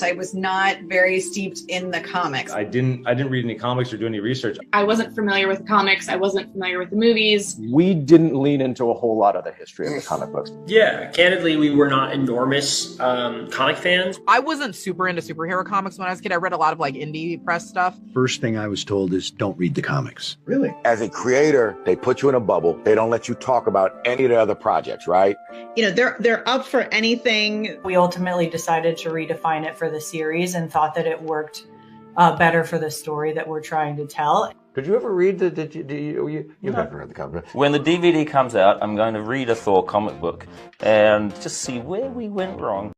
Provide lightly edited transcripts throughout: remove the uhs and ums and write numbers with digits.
I was not very steeped in the comics. I didn't read any comics or do any research. I wasn't familiar with comics. I wasn't familiar with the movies. We didn't lean into a whole lot of the history of the comic books. Yeah, candidly, we were not enormous comic fans. I wasn't super into superhero comics when I was a kid. I read a lot of like indie press stuff. First thing I was told is don't read the comics. Really? As a creator, they put you in a bubble. They don't let you talk about any of the other projects, right? You know, they're up for anything. We ultimately decided to redefine it for the series and thought that it worked better for the story that we're trying to tell. Did you ever read you never read the comic? When the DVD comes out, I'm going to read a Thor comic book and just see where we went wrong.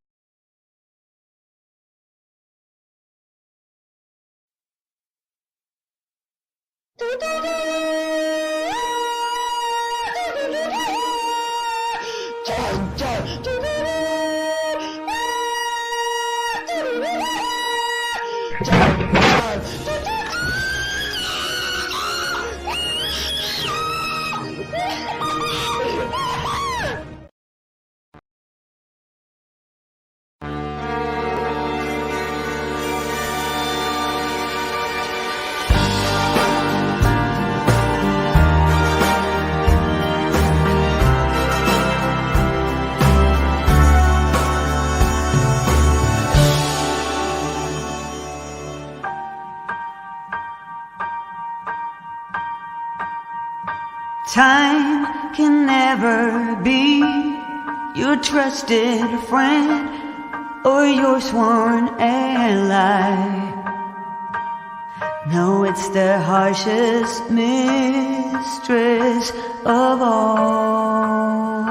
Time can never be your trusted friend or your sworn ally. No, it's the harshest mistress of all.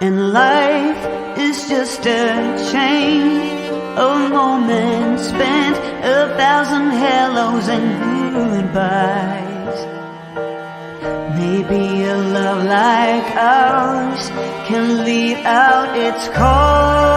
And life is just a chain of moments spent, 1,000 hellos and goodbyes. Maybe a love like ours can lead out its call.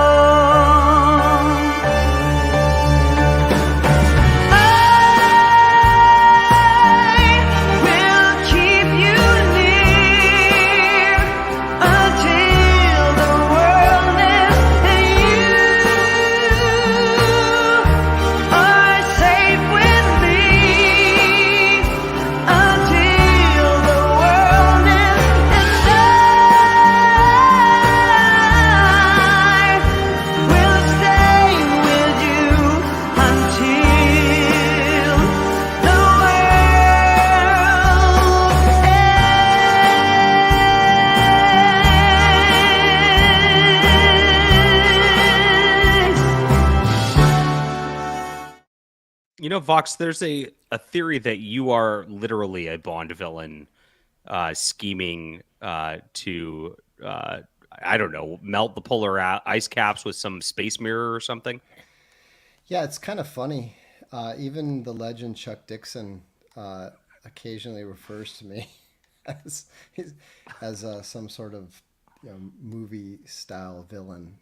You know, Vox, there's a theory that you are literally a Bond villain scheming to, I don't know, melt the polar ice caps with some space mirror or something. Yeah, it's kind of funny. Even the legend Chuck Dixon occasionally refers to me as some sort of movie-style villain.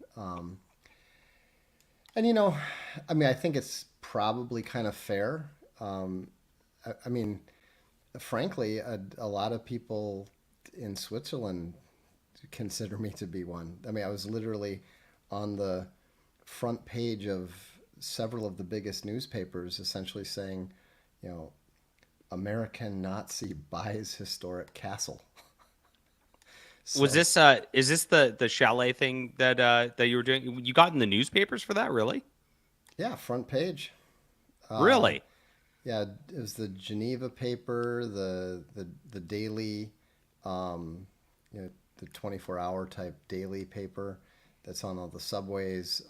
And, I mean, I think it's probably kind of fair. I mean, frankly, a lot of people in Switzerland consider me to be one. I mean, I was literally on the front page of several of the biggest newspapers essentially saying, American Nazi buys historic castle. So, is this the chalet thing that you were doing? You got in the newspapers for that, really? Yeah, front page. Really? Yeah, it was the Geneva paper, the daily, the 24-hour type daily paper that's on all the subways.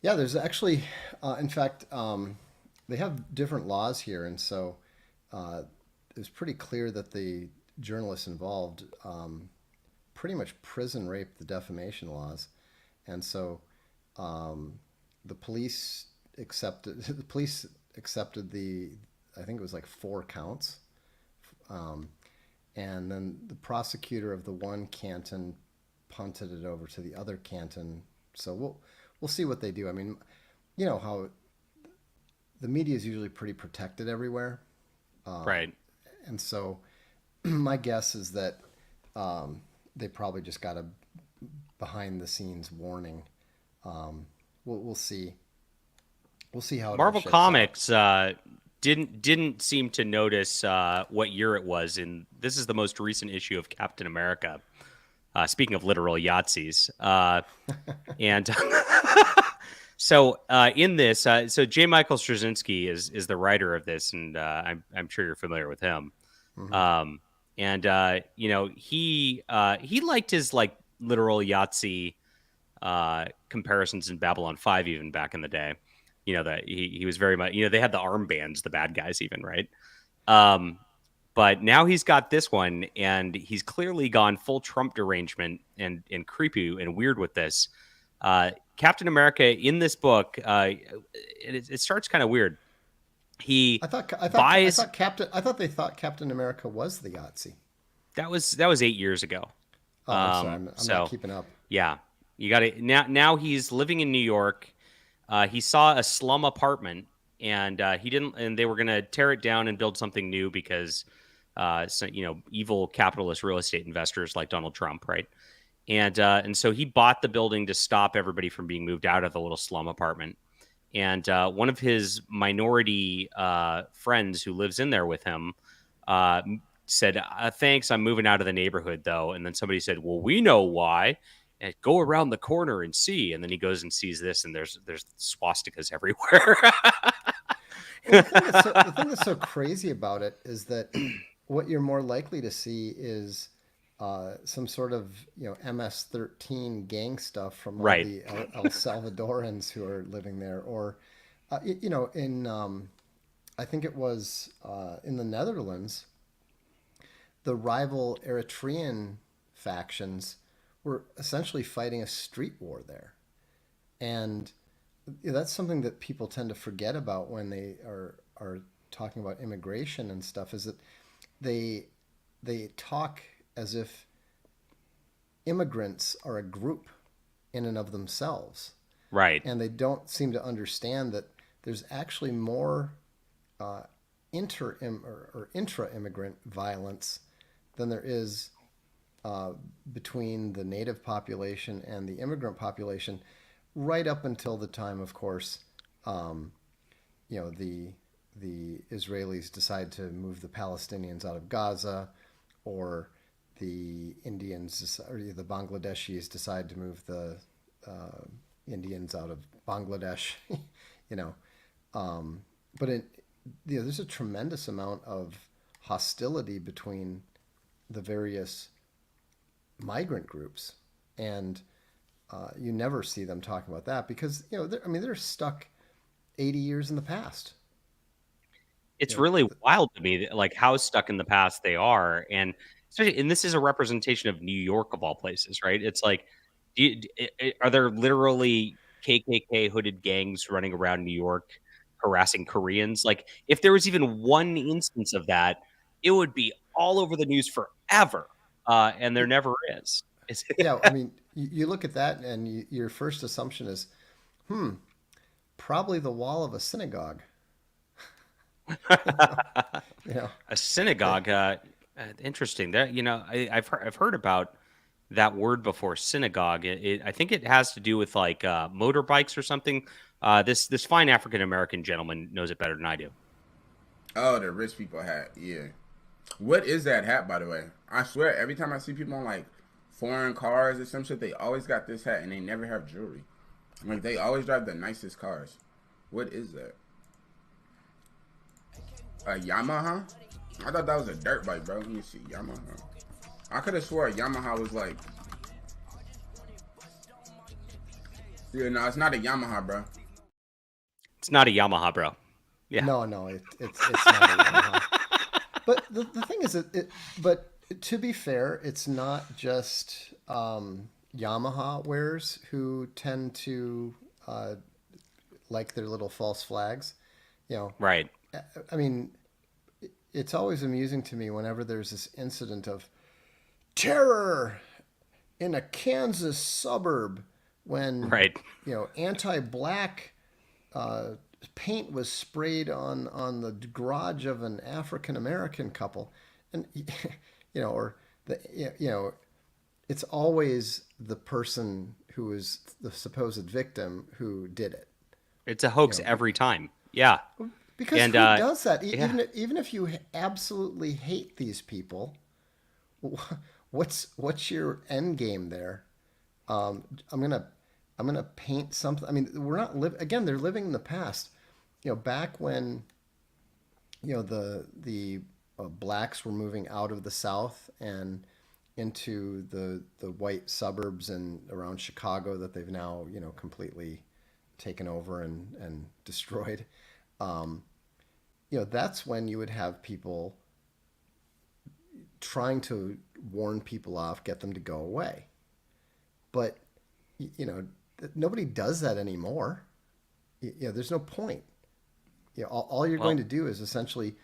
Yeah, there's actually, in fact, they have different laws here, and so it was pretty clear that the journalists involved pretty much prison raped the defamation laws, and so the police accepted the I think it was like 4 counts, and then the prosecutor of the one canton punted it over to the other canton. So we'll see what they do. I mean, you know how the media is usually pretty protected everywhere, right? And so my guess is that they probably just got a behind the scenes warning. We'll see. We'll see how it all Marvel shakes Comics didn't seem to notice what year it was, and this is the most recent issue of Captain America. Speaking of literal Yahtzees, and so in this, so J. Michael Straczynski is the writer of this, and I'm sure you're familiar with him. Mm-hmm. You know, he liked his like literal Yahtzee comparisons in Babylon 5 even back in the day. You know, that he was very much, you know, they had the armbands, the bad guys even, right? But now he's got this one, and he's clearly gone full Trump derangement and creepy and weird with this. Captain America in this book, it starts kind of weird. I thought they thought Captain America was the Yahtzee. That was 8 years ago. Oh, I'm sorry, I'm not keeping up. Yeah, you got it. Now he's living in New York. He saw a slum apartment, and he didn't. And they were going to tear it down and build something new because, you know, evil capitalist real estate investors like Donald Trump, right? And so he bought the building to stop everybody from being moved out of the little slum apartment. And one of his minority friends who lives in there with him said, "Thanks, I'm moving out of the neighborhood, though." And then somebody said, "Well, we know why. And go around the corner and see." And then he goes and sees this, and there's swastikas everywhere. The thing that's so crazy about it is that what you're more likely to see is some sort of, you know, MS-13 gang stuff from all the El Salvadorans who are living there, or you know, in I think it was in the Netherlands, the rival Eritrean factions were essentially fighting a street war there, and that's something that people tend to forget about when they are talking about immigration and stuff. Is that they talk as if immigrants are a group in and of themselves, right? And they don't seem to understand that there's actually more intra-immigrant violence than there is between the native population and the immigrant population, right up until the time, of course, you know, the Israelis decide to move the Palestinians out of Gaza, or the Indians or the Bangladeshis decide to move the Indians out of Bangladesh, you know. But you know, there's a tremendous amount of hostility between the various migrant groups, and you never see them talking about that because, you know, they're stuck 80 years in the past. It's really wild to me, like how stuck in the past they are, and especially, and this is a representation of New York of all places, right? It's like, are there literally KKK hooded gangs running around New York harassing Koreans? Like, if there was even one instance of that, it would be all over the news forever, and there never is. Yeah, I mean, you look at that, and your first assumption is, probably the wall of a synagogue. You know, a synagogue. Interesting. That, you know, I've heard about that word before, synagogue. I think it has to do with like motorbikes or something. This fine African American gentleman knows it better than I do. Oh, the rich people hat. Yeah. What is that hat, by the way? I swear, every time I see people on like foreign cars or some shit, they always got this hat and they never have jewelry. Like, they always drive the nicest cars. What is that? A Yamaha? I thought that was a dirt bike, bro. Let me see. Yamaha. I could have swore a Yamaha was like... Yeah, no, it's not a Yamaha, bro. It's not a Yamaha, bro. Yeah. No, it's not a Yamaha. But the thing is, but to be fair, it's not just Yamaha wearers who tend to like their little false flags. You know, right. I mean, it's always amusing to me whenever there's this incident of terror in a Kansas suburb when, you know, anti-black paint was sprayed on the garage of an African American couple, and you know, or the, you know, it's always the person who is the supposed victim who did it. It's a hoax every time. Yeah. Because who does that? Even if you absolutely hate these people, what's your end game there? I'm gonna paint something. I mean, we're not again. They're living in the past. Back when the blacks were moving out of the South and into the white suburbs and around Chicago that they've now completely taken over and destroyed. That's when you would have people trying to warn people off, get them to go away. But nobody does that anymore. There's no point. All you're going to do is essentially,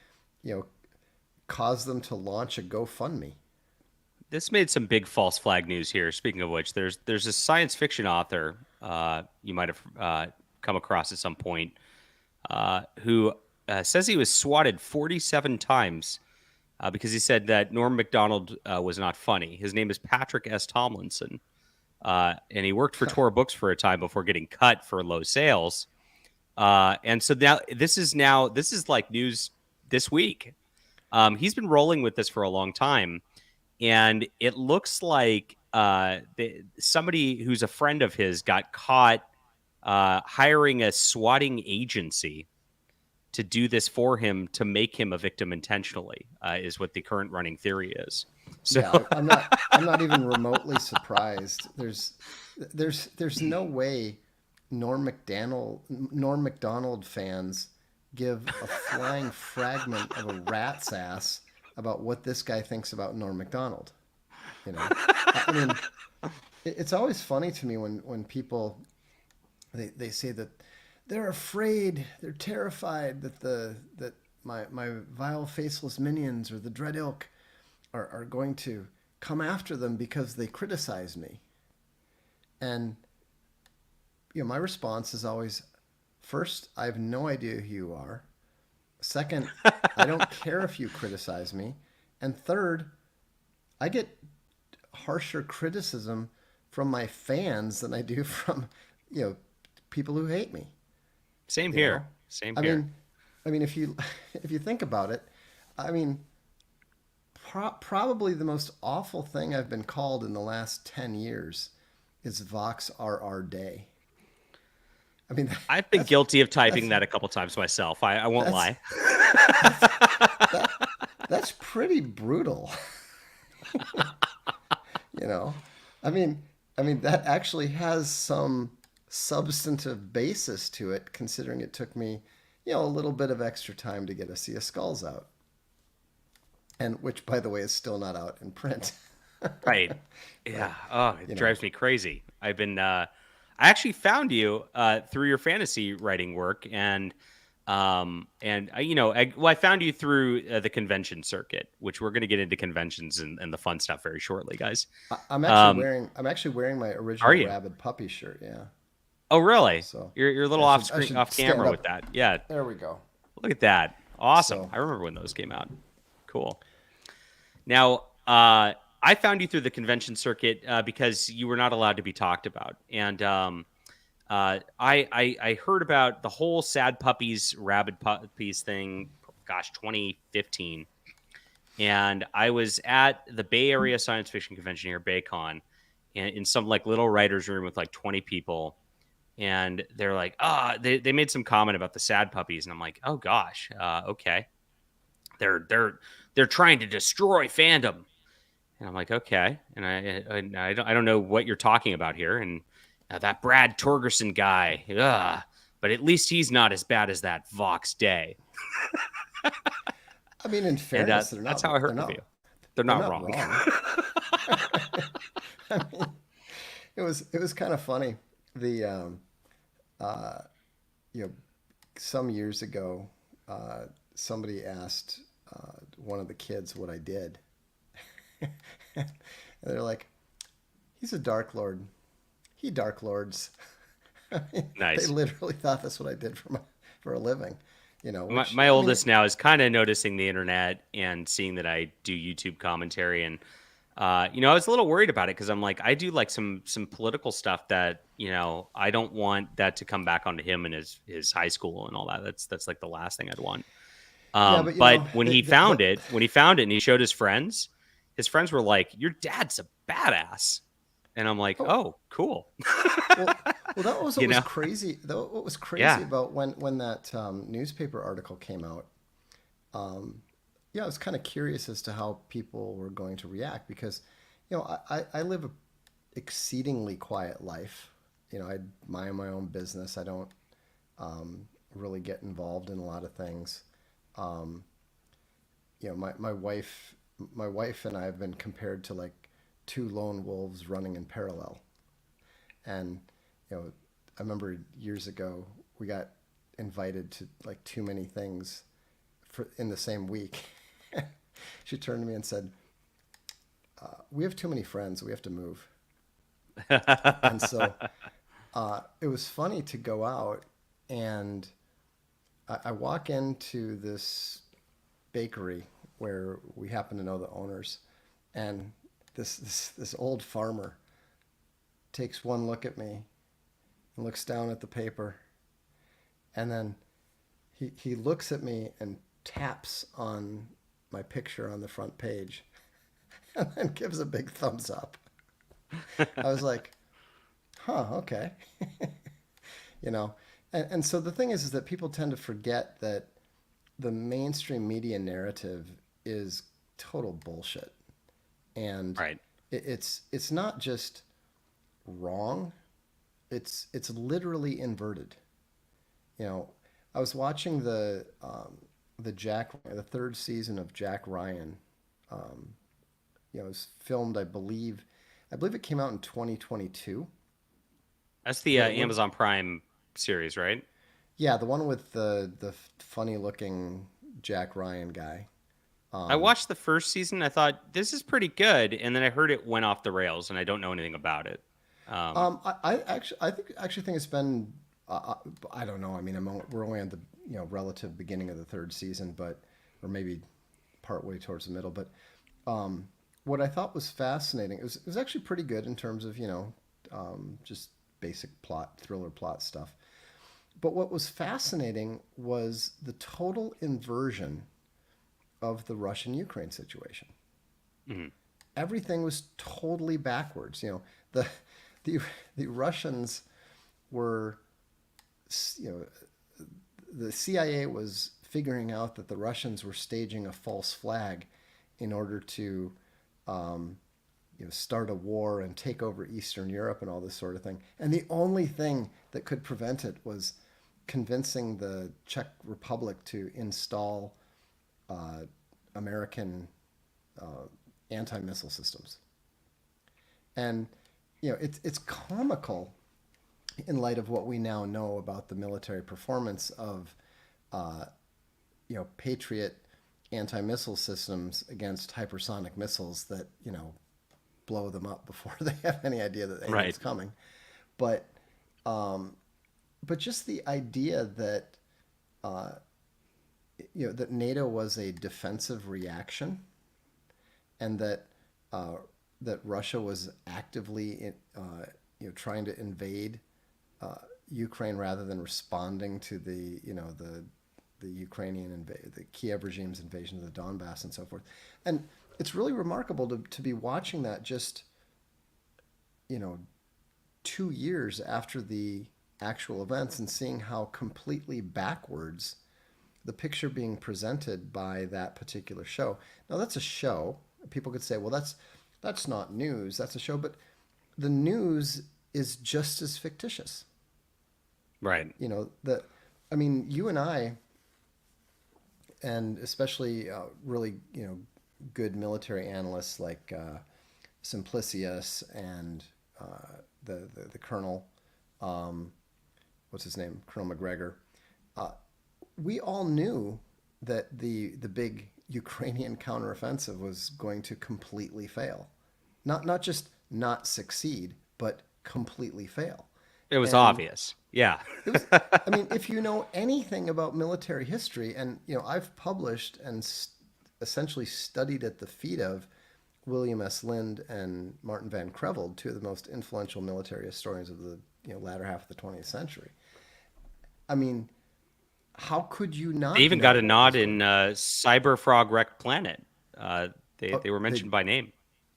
cause them to launch a GoFundMe. This made some big false flag news here. Speaking of which, there's a science fiction author you might have come across at some point who says he was swatted 47 times because he said that Norm Macdonald was not funny. His name is Patrick S. Tomlinson, and he worked for Tor Books for a time before getting cut for low sales. And so now this is like news this week. He's been rolling with this for a long time. And it looks like somebody who's a friend of his got caught hiring a swatting agency to do this for him to make him a victim intentionally, is what the current running theory is. So yeah, I'm not even remotely surprised. There's no way Norm Macdonald fans give a flying fragment of a rat's ass about what this guy thinks about Norm Macdonald. I mean, it's always funny to me when people they say that they're afraid, they're terrified that my vile faceless minions or the Dread Ilk are going to come after them because they criticize me. And my response is always, first, I have no idea who you are. Second, I don't care if you criticize me. And third, I get harsher criticism from my fans than I do from, people who hate me. Same here. Same here. I mean, if you think about it, I mean, probably the most awful thing I've been called in the last 10 years is Vox RR Day. I mean, I've been guilty of typing that a couple times myself. I won't lie. That's pretty brutal. I mean, that actually has some substantive basis to it, considering it took me, a little bit of extra time to get a Sea of Skulls out, and which, by the way, is still not out in print. Right. Yeah. Oh, it drives me crazy. I've been. I actually found you through your fantasy writing work, and I found you through the convention circuit, which we're going to get into conventions and the fun stuff very shortly, guys. I'm actually wearing my original Rabid Puppy shirt. Yeah. Oh, really? So you're a little off camera with that. Yeah. There we go. Look at that. Awesome. I remember when those came out. Cool. Now, I found you through the convention circuit because you were not allowed to be talked about. And I heard about the whole Sad Puppies, Rabid Puppies thing, 2015. And I was at the Bay Area Science Fiction Convention here, BayCon, and in some like little writer's room with like 20 people. And they're like, they made some comment about the Sad Puppies. And I'm like, oh gosh, okay. They're trying to destroy fandom. And I'm like, okay. And I don't know what you're talking about here. And that Brad Torgerson guy, but at least he's not as bad as that Vox Day. I mean, in fairness, that's how I heard of you. They're not wrong. I mean, it was kind of funny. Some years ago, somebody asked one of the kids what I did. And they're like, he's a Dark Lord. He Dark Lords. I mean, nice. They literally thought that's what I did for a living. My oldest now is kind of noticing the internet and seeing that I do YouTube commentary, and I was a little worried about it because I'm like, I do like some political stuff that, I don't want that to come back onto him and his high school and all that. That's like the last thing I'd want. But when he found it and he showed his friends were like, your dad's a badass. And I'm like, oh cool. Well, that was what was crazy. What was crazy about when that newspaper article came out. I was kind of curious as to how people were going to react because, I live a exceedingly quiet life. I mind my own business. I don't really get involved in a lot of things. My wife and I have been compared to like two lone wolves running in parallel. And, I remember years ago we got invited to like too many things in the same week. She turned to me and said, we have too many friends. We have to move. And so it was funny to go out and I walk into this bakery where we happen to know the owners, and this old farmer takes one look at me and looks down at the paper, and then he looks at me and taps on my picture on the front page and then gives a big thumbs up. I was like, okay. And so the thing is that people tend to forget that the mainstream media narrative is total bullshit. And it's not just wrong, it's literally inverted. I was watching the third season of Jack Ryan. It was filmed, I believe it came out in 2022. That's the Amazon Prime series, right? Yeah, the one with the funny looking Jack Ryan guy. I watched the first season. I thought this is pretty good, and then I heard it went off the rails, and I don't know anything about it. I actually think it's been. I don't know. I mean, we're only on the relative beginning of the third season, or maybe partway towards the middle. But what I thought was fascinating, it was actually pretty good in terms of just basic thriller plot stuff. But what was fascinating was the total inversion of the Russian-Ukraine situation. Mm-hmm. Everything was totally backwards. The Russians were, the CIA was figuring out that the Russians were staging a false flag in order to, start a war and take over Eastern Europe and all this sort of thing. And the only thing that could prevent it was convincing the Czech Republic to install American anti-missile systems. And it's comical in light of what we now know about the military performance of Patriot anti-missile systems against hypersonic missiles that blow them up before they have any idea that anything's coming. But just the idea that that NATO was a defensive reaction, and that Russia was actively trying to invade Ukraine rather than responding to the Ukrainian the Kiev regime's invasion of the Donbass and so forth. And it's really remarkable to be watching that just 2 years after the actual events and seeing how completely backwards the picture being presented by that particular show. Now that's a show. People could say, well, that's not news, that's a show, but the news is just as fictitious. Right. You and I, and especially really, good military analysts like Simplicius and the colonel, what's his name, Colonel McGregor. We all knew that the big Ukrainian counteroffensive was going to completely fail, not just not succeed, but completely fail. It was obvious. Yeah. If you know anything about military history, and I've published and essentially studied at the feet of William S. Lind and Martin Van Creveld, two of the most influential military historians of the latter half of the 20th century. I mean, how could you not? They even got a nod in Cyber Frog Wrecked Planet. They were mentioned by name.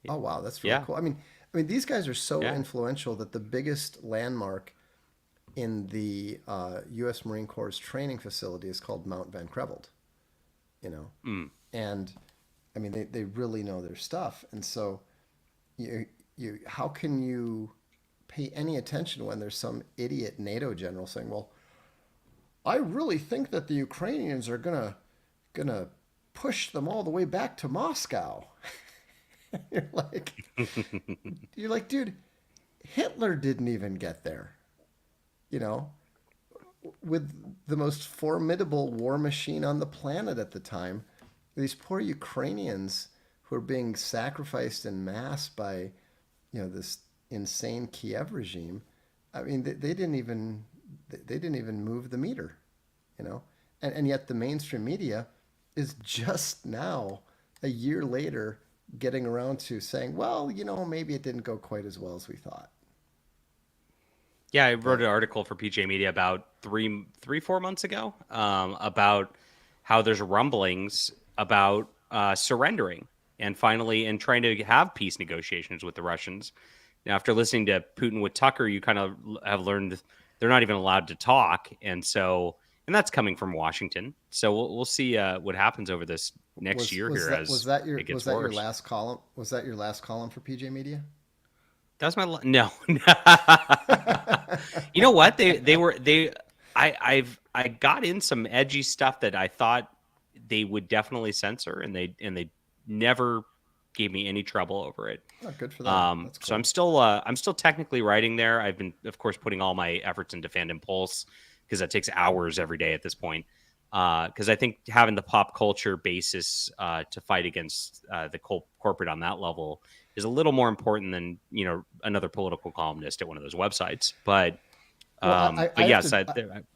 Oh wow, that's really cool. I mean, these guys are so influential that the biggest landmark in the U.S. Marine Corps' training facility is called Mount Van Creveld. And I mean, they really know their stuff, and so how can you pay any attention when there's some idiot NATO general saying, "Well, I really think that the Ukrainians are gonna push them all the way back to Moscow." You're like, dude, Hitler didn't even get there. With the most formidable war machine on the planet at the time, these poor Ukrainians who are being sacrificed en masse by, this insane Kiev regime. I mean, they didn't even move the meter, and yet the mainstream media is just now, a year later, getting around to saying, well, maybe it didn't go quite as well as we thought. Yeah, I wrote an article for PJ Media about 4 months ago about how there's rumblings about surrendering and finally and trying to have peace negotiations with the Russians. Now, after listening to Putin with Tucker, you kind of have learned they're not even allowed to talk, and that's coming from Washington. So we'll see what happens over this next year here. Was that your last column? Was that your last column for PJ Media? That was my no. You know what? I got in some edgy stuff that I thought they would definitely censor, and they never gave me any trouble over it. Oh, good for them. Cool. So I'm still technically writing there. I've been, of course, putting all my efforts into Fan and Pulse because that takes hours every day at this point. Because I think having the pop culture basis to fight against the corporate on that level is a little more important than another political columnist at one of those websites. But I'm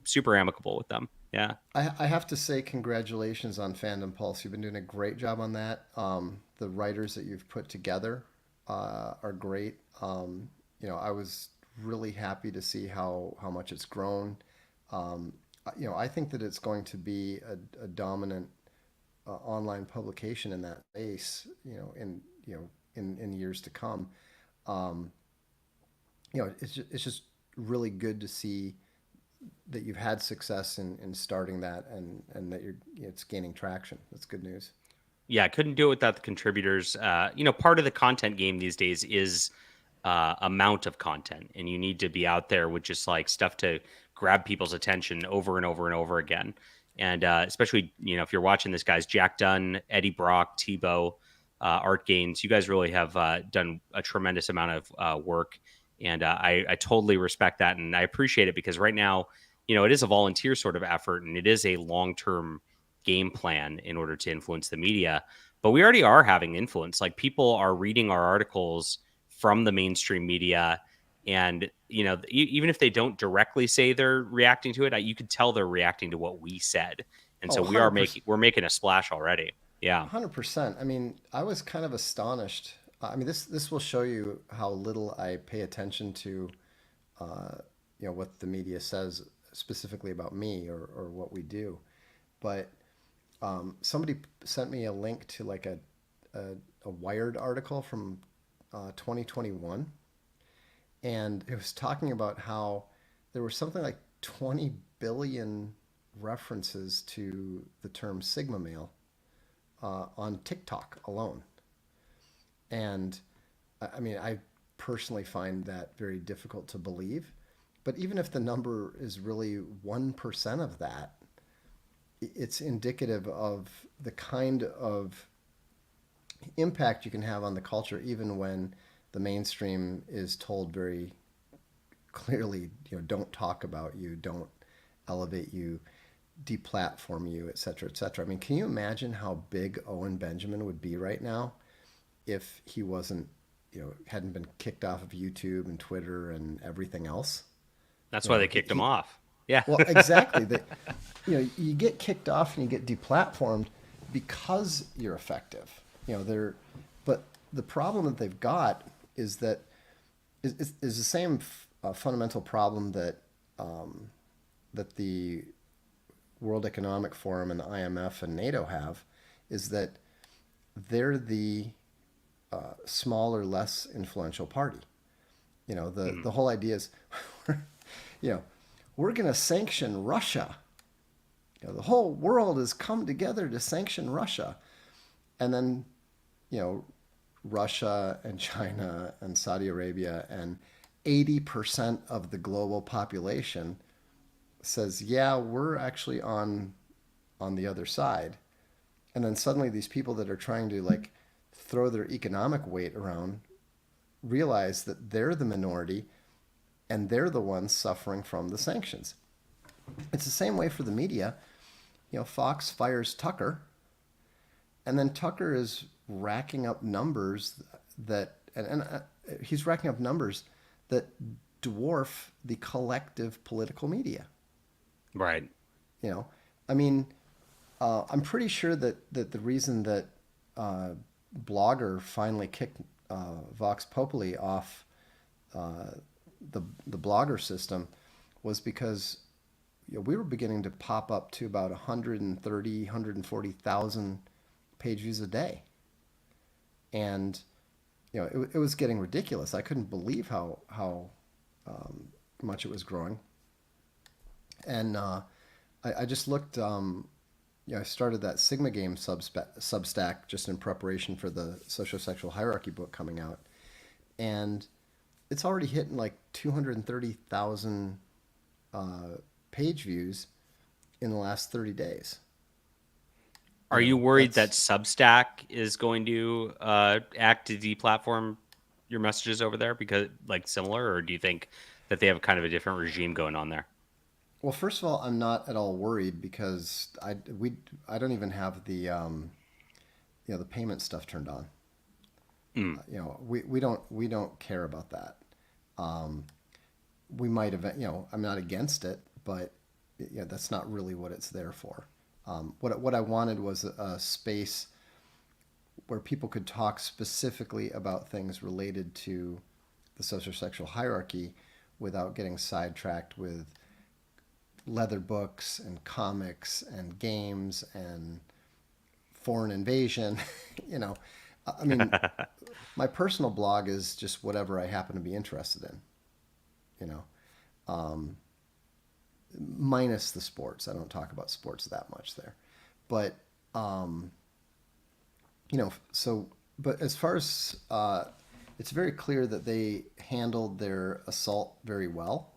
super amicable with them. Yeah, I have to say congratulations on Fandom Pulse. You've been doing a great job on that. The writers that you've put together are great. I was really happy to see how much it's grown. I think that it's going to be a dominant online publication in that space. In years to come. It's just really good to see that you've had success in starting that and that it's gaining traction. That's good news. Yeah, I couldn't do it without the contributors. Part of the content game these days is amount of content, and you need to be out there with just like stuff to grab people's attention over and over and over again. And especially, if you're watching this, guys, Jack Dunn, Eddie Brock, Tebow, Art Gaines, you guys really have done a tremendous amount of work. And I totally respect that. And I appreciate it because right now, it is a volunteer sort of effort and it is a long-term game plan in order to influence the media. But we already are having influence. Like people are reading our articles from the mainstream media. And, even if they don't directly say they're reacting to it, you could tell they're reacting to what we said. And so we're making a splash already. Yeah. 100%. I mean, I was kind of astonished. This will show you how little I pay attention to, what the media says specifically about me or what we do. But somebody sent me a link to like a Wired article from 2021. And it was talking about how there were something like 20 billion references to the term Sigma male on TikTok alone. And I mean, I personally find that very difficult to believe. But even if the number is really 1% of that, it's indicative of the kind of impact you can have on the culture, even when the mainstream is told very clearly, don't talk about you, don't elevate you, deplatform you, et cetera, et cetera. I mean, can you imagine how big Owen Benjamin would be right now if he wasn't, hadn't been kicked off of YouTube and Twitter and everything else? That's why they kicked him off. Yeah. Well, exactly. You get kicked off and you get deplatformed because you're effective. But the problem that they've got is that is the same fundamental problem that that the World Economic Forum and the IMF and NATO have, is that they're the smaller, less influential party. You know, the whole idea is, you know, we're going to sanction Russia. You know, the whole world has come together to sanction Russia. And then, you know, Russia and China and Saudi Arabia and 80% of the global population says, yeah, we're actually on the other side. And then suddenly these people that are trying to like throw their economic weight around realize that they're the minority and they're the ones suffering from the sanctions. It's the same way for the media. You know, Fox fires Tucker, and then Tucker is racking up numbers that, and he's racking up numbers that dwarf the collective political media. Right. You know, I mean, I'm pretty sure that the reason that Blogger finally kicked Vox Populi off the Blogger system was because, you know, we were beginning to pop up to about 130, 140,000 page views a day. And, you know, it was getting ridiculous. I couldn't believe how much it was growing. And I just looked, you know, I started that Sigma Game Substack just in preparation for the Sociosexual Hierarchy book coming out. And it's already hitting like 230,000 page views in the last 30 days. Are you worried that Substack is going to act to deplatform your messages over there because, like, similar, or do you think that they have kind of a different regime going on there? Well, first of all, I'm not at all worried because I don't even have the you know, the payment stuff turned on. You know, we don't care about that. We might have, you know, I'm not against it, but yeah, that's not really what it's there for. What I wanted was a space where people could talk specifically about things related to the sociosexual hierarchy without getting sidetracked with leather books and comics and games and foreign invasion. You know, I mean, my personal blog is just whatever I happen to be interested in, you know, minus the sports. I don't talk about sports that much there, but, you know, so, but as far as, it's very clear that they handled their assault very well.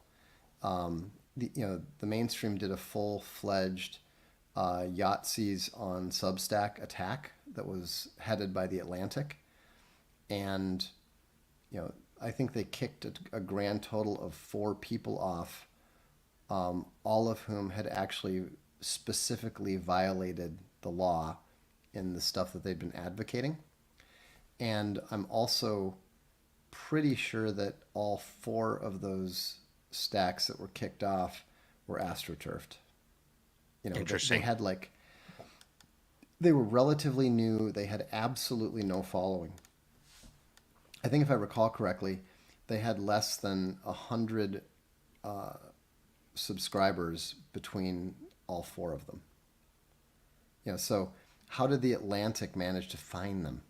You know, the mainstream did a full-fledged Yahtzees on Substack attack that was headed by The Atlantic. And, you know, I think they kicked a grand total of 4 people off, all of whom had actually specifically violated the law in the stuff that they'd been advocating. And I'm also pretty sure that all 4 of those stacks that were kicked off were astroturfed. You know, interesting. They had like, they were relatively new. They had absolutely no following. I think if I recall correctly, they had less than 100 subscribers between all 4 of them. You know, so how did the Atlantic manage to find them?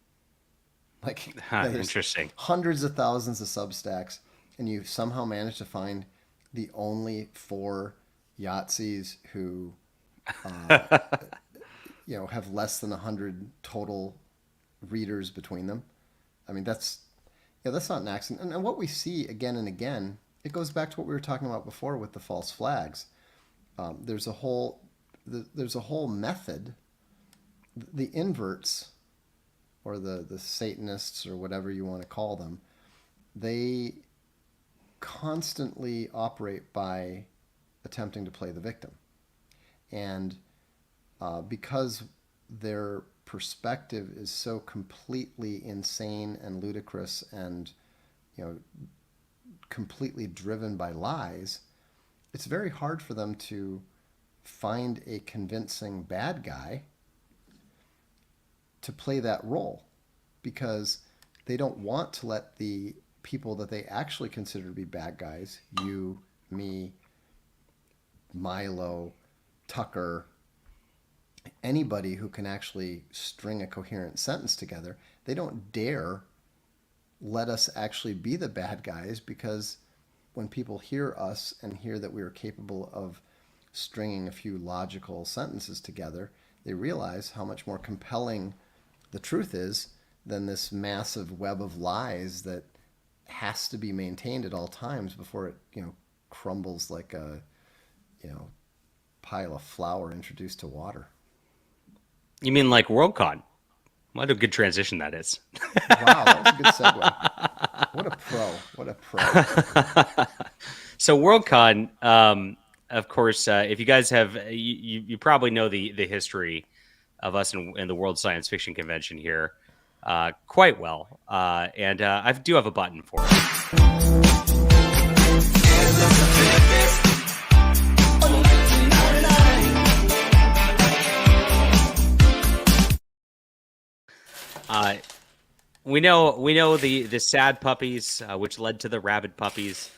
Like, interesting. Hundreds of thousands of Substacks, and you somehow managed to find the only 4 Yahtzees who, you know, have less than 100 total readers between them. I mean, that's not an accident. And what we see again and again, it goes back to what we were talking about before with the false flags. There's a whole method. The inverts, or the Satanists, or whatever you want to call them, they constantly operate by attempting to play the victim. And because their perspective is so completely insane and ludicrous and, you know, completely driven by lies, it's very hard for them to find a convincing bad guy to play that role, because they don't want to let the people that they actually consider to be bad guys, you, me, Milo, Tucker, anybody who can actually string a coherent sentence together, they don't dare let us actually be the bad guys, because when people hear us and hear that we are capable of stringing a few logical sentences together, they realize how much more compelling the truth is than this massive web of lies that has to be maintained at all times before it, crumbles like a, pile of flour introduced to water. You mean like Worldcon? What a good transition that is. Wow, that was a good segue. What a pro. What a pro. So Worldcon, of course, if you guys have, you probably know the history of us in the World Science Fiction Convention here quite well. And I do have a button for it. We know the sad puppies, which led to the rabid puppies,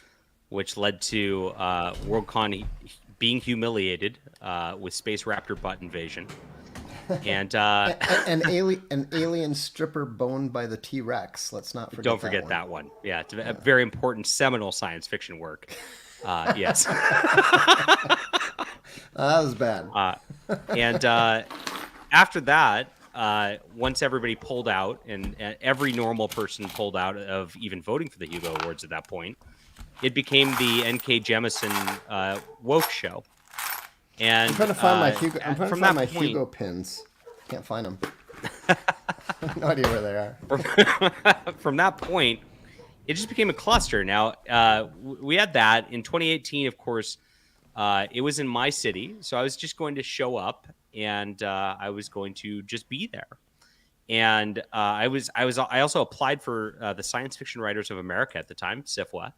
which led to Worldcon being humiliated with Space Raptor butt invasion, and an alien stripper boned by the T-Rex. Let's not forget. Don't forget that one. Yeah, it's a very important seminal science fiction work. Yes. That was bad. And after that, once everybody pulled out, and every normal person pulled out of even voting for the Hugo Awards at that point, it became the N.K. Jemisin woke show. And I'm trying to find my Hugo. I'm trying to find my Hugo pins. Can't find them. I have no idea where they are. From that point, it just became a cluster. Now, we had that in 2018. Of course, it was in my city, so I was just going to show up. And I was going to just be there, and I also applied for the Science Fiction Writers of America at the time, SFWA,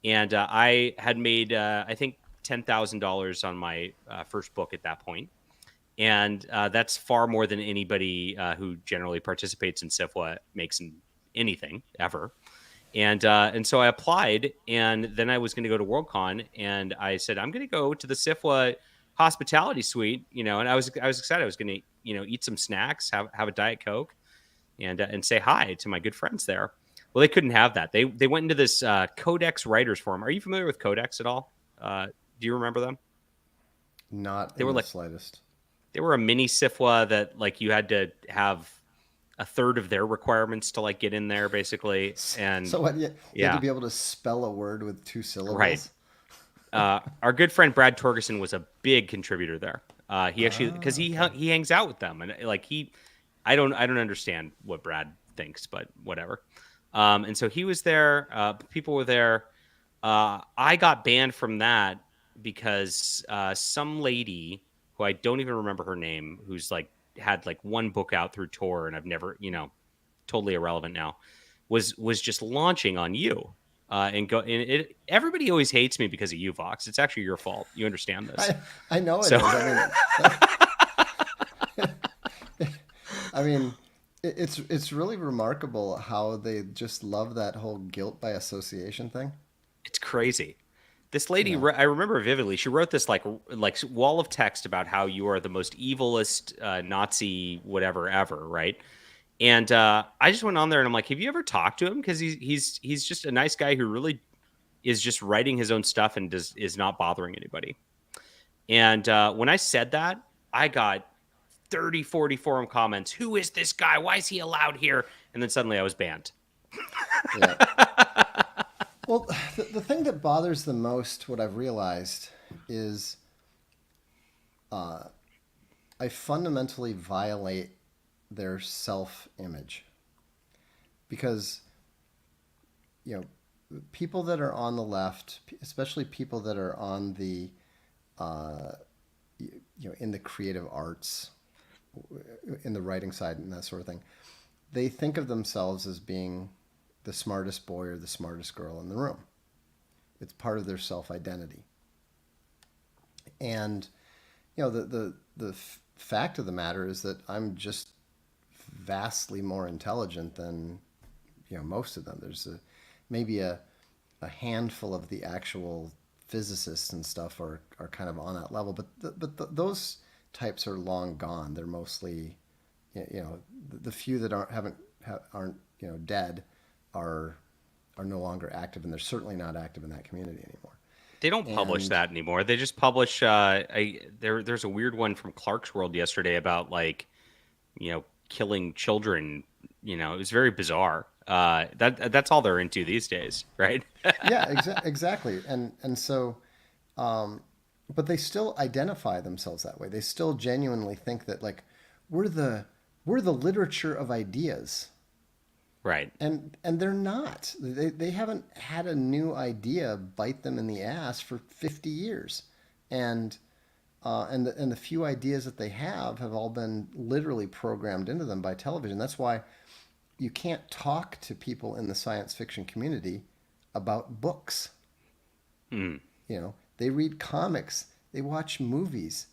and I had made I think $10,000 on my first book at that point, and that's far more than anybody who generally participates in SFWA makes in anything ever. And so I applied, and then I was going to go to Worldcon, and I said I'm going to go to the SFWA hospitality suite, and I was excited. I was going to, eat some snacks, have a Diet Coke, and say hi to my good friends there. Well, they couldn't have that. They went into this Codex Writers Forum. Are you familiar with Codex at all? Do you remember them? Not they were the slightest. They were a mini SIFWA that you had to have a third of their requirements to get in there, basically. And so what? You had to be able to spell a word with 2 syllables, right? Our good friend Brad Torgerson was a big contributor there. He actually, because he hangs out with them, and I don't understand what Brad thinks, but whatever. And so he was there. People were there. I got banned from that because some lady who I don't even remember her name, who's had one book out through Tor, and I've never, totally irrelevant now, was just launching on you. Everybody always hates me because of you, Vox. It's actually your fault. You understand this. I know it so. is. I mean, it's really remarkable how they just love that whole guilt by association thing. It's crazy. This lady, I remember vividly, she wrote this like wall of text about how you are the most evilest Nazi whatever ever, right? And I just went on there and I'm like, have you ever talked to him? Because he's just a nice guy who really is just writing his own stuff and is not bothering anybody. And when I said that, I got 30, 40 forum comments. Who is this guy? Why is he allowed here? And then suddenly I was banned. Yeah. Well, the thing that bothers the most, what I've realized, is I fundamentally violate their self-image, because people that are on the left, especially people that are on the in the creative arts, in the writing side and that sort of thing, they think of themselves as being the smartest boy or the smartest girl in the room. It's part of their self-identity. And the fact of the matter is that I'm just vastly more intelligent than most of them. There's maybe a handful of the actual physicists and stuff are kind of on that level, but those types are long gone. They're mostly, the few that aren't dead are no longer active, and they're certainly not active in that community anymore. They don't publish that anymore. They just publish. There's a weird one from Clark's World yesterday about killing children. It was very bizarre. That's all they're into these days, right? Yeah, exactly. And so, but they still identify themselves that way. They still genuinely think that we're the literature of ideas. Right. And they're not. They haven't had a new idea bite them in the ass for 50 years. And the few ideas that they have all been literally programmed into them by television. That's why you can't talk to people in the science fiction community about books. They read comics, they watch movies.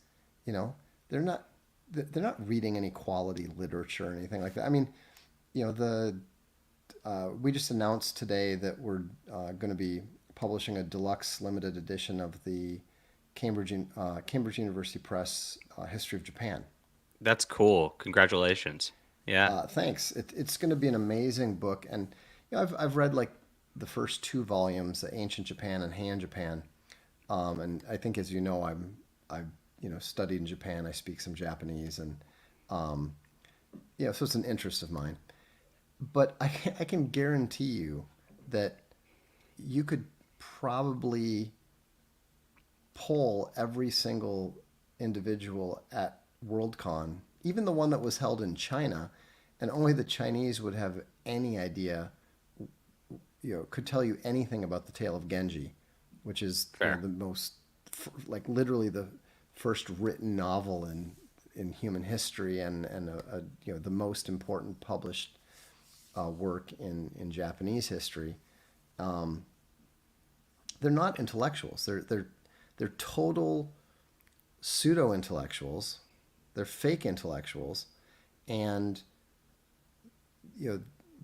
They're not reading any quality literature or anything like that. I mean, we just announced today that we're going to be publishing a deluxe limited edition of the Cambridge University Press History of Japan. That's cool. Congratulations. Yeah. Thanks. It's going to be an amazing book, and I've read the first 2 volumes, the Ancient Japan and Han Japan, and I think, as you know, I've studied in Japan. I speak some Japanese, and so it's an interest of mine. But I can guarantee you that you could probably poll every single individual at Worldcon, even the one that was held in China, and only the Chinese would have any idea, could tell you anything about the tale of Genji, which is the most, literally the first written novel in human history, and the most important published work in Japanese history. They're not intellectuals. They're total pseudo intellectuals. They're fake intellectuals, and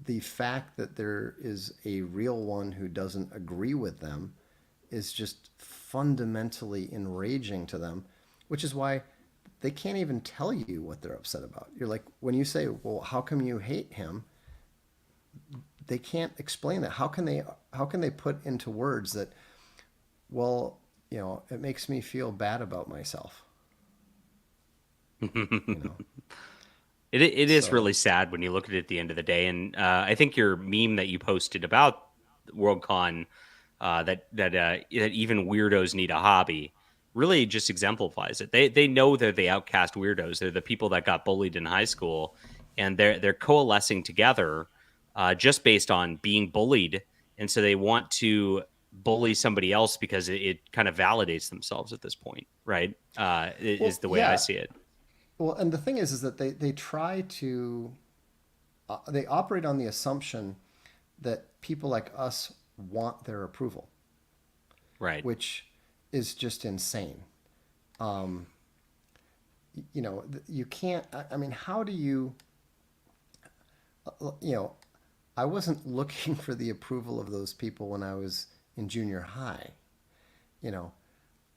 the fact that there is a real one who doesn't agree with them is just fundamentally enraging to them, which is why they can't even tell you what they're upset about. You're like, when you say, well, how come you hate him? They can't explain that. How can they put into words that, well, it makes me feel bad about myself? It is really sad when you look at it at the end of the day. And I think your meme that you posted about Worldcon, that even weirdos need a hobby, really just exemplifies it. They know they're the outcast weirdos. They're the people that got bullied in high school, and they're coalescing together just based on being bullied. And so they want to bully somebody else because it kind of validates themselves at this point, right? Is the way I see it. Well, and the thing is that they try to, they operate on the assumption that people like us want their approval. Right. Which is just insane. You can't, I mean, how do you, I wasn't looking for the approval of those people when I was in junior high.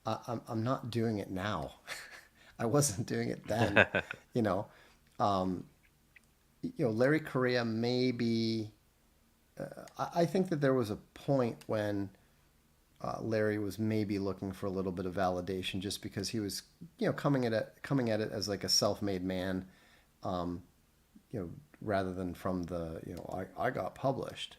I'm not doing it now. I wasn't doing it then. Larry Correa maybe. I think that there was a point when Larry was maybe looking for a little bit of validation, just because he was, coming at it as like a self-made man, rather than from the, I got published,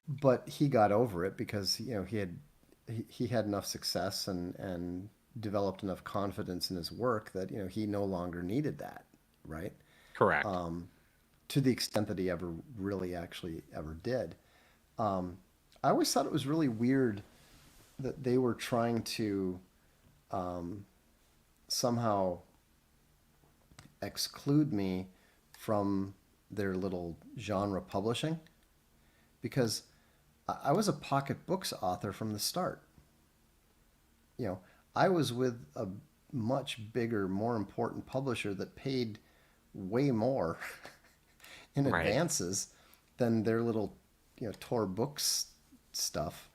but he got over it because he had enough success and developed enough confidence in his work that he no longer needed that, right? Correct. To the extent that he ever really actually ever did. I always thought it was really weird that they were trying to somehow exclude me from their little genre publishing, because I was a pocket books author from the start. I was with a much bigger, more important publisher that paid way more in Right. advances than their little, Tor books stuff.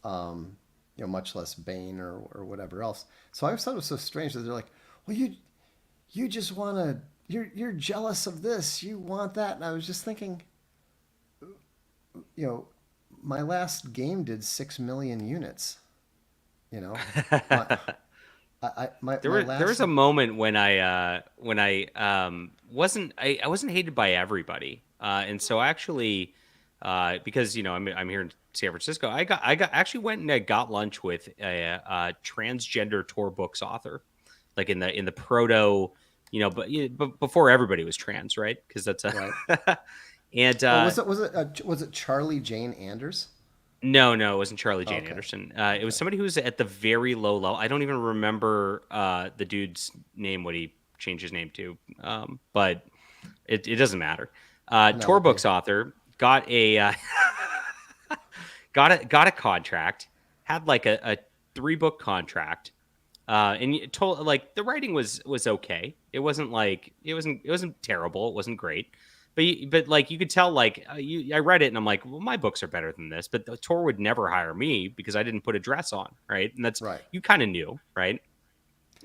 Much less Bane or whatever else. So I always thought it was so strange that they're like, well, you just want to, you're jealous of this, you want that. And I was just thinking, my last game did 6 million units. There was a moment when I wasn't hated by everybody, and so actually, because I'm here in San Francisco, I actually went and I got lunch with a transgender Tor books author, like in the proto, but before everybody was trans, right? Because that's a right. And was it Charlie Jane Anders? No, it wasn't Charlie Jane Anderson. It was somebody who was at the very low level. I don't even remember the dude's name, what he changed his name to, but it doesn't matter. Tor books author got a got a contract, had like a 3-book contract, and told like the writing was okay. It wasn't terrible. It wasn't great. But like you could tell, like I read it and I'm like, well, my books are better than this. But the Tor would never hire me because I didn't put a dress on, right? And that's right. You kind of knew, right?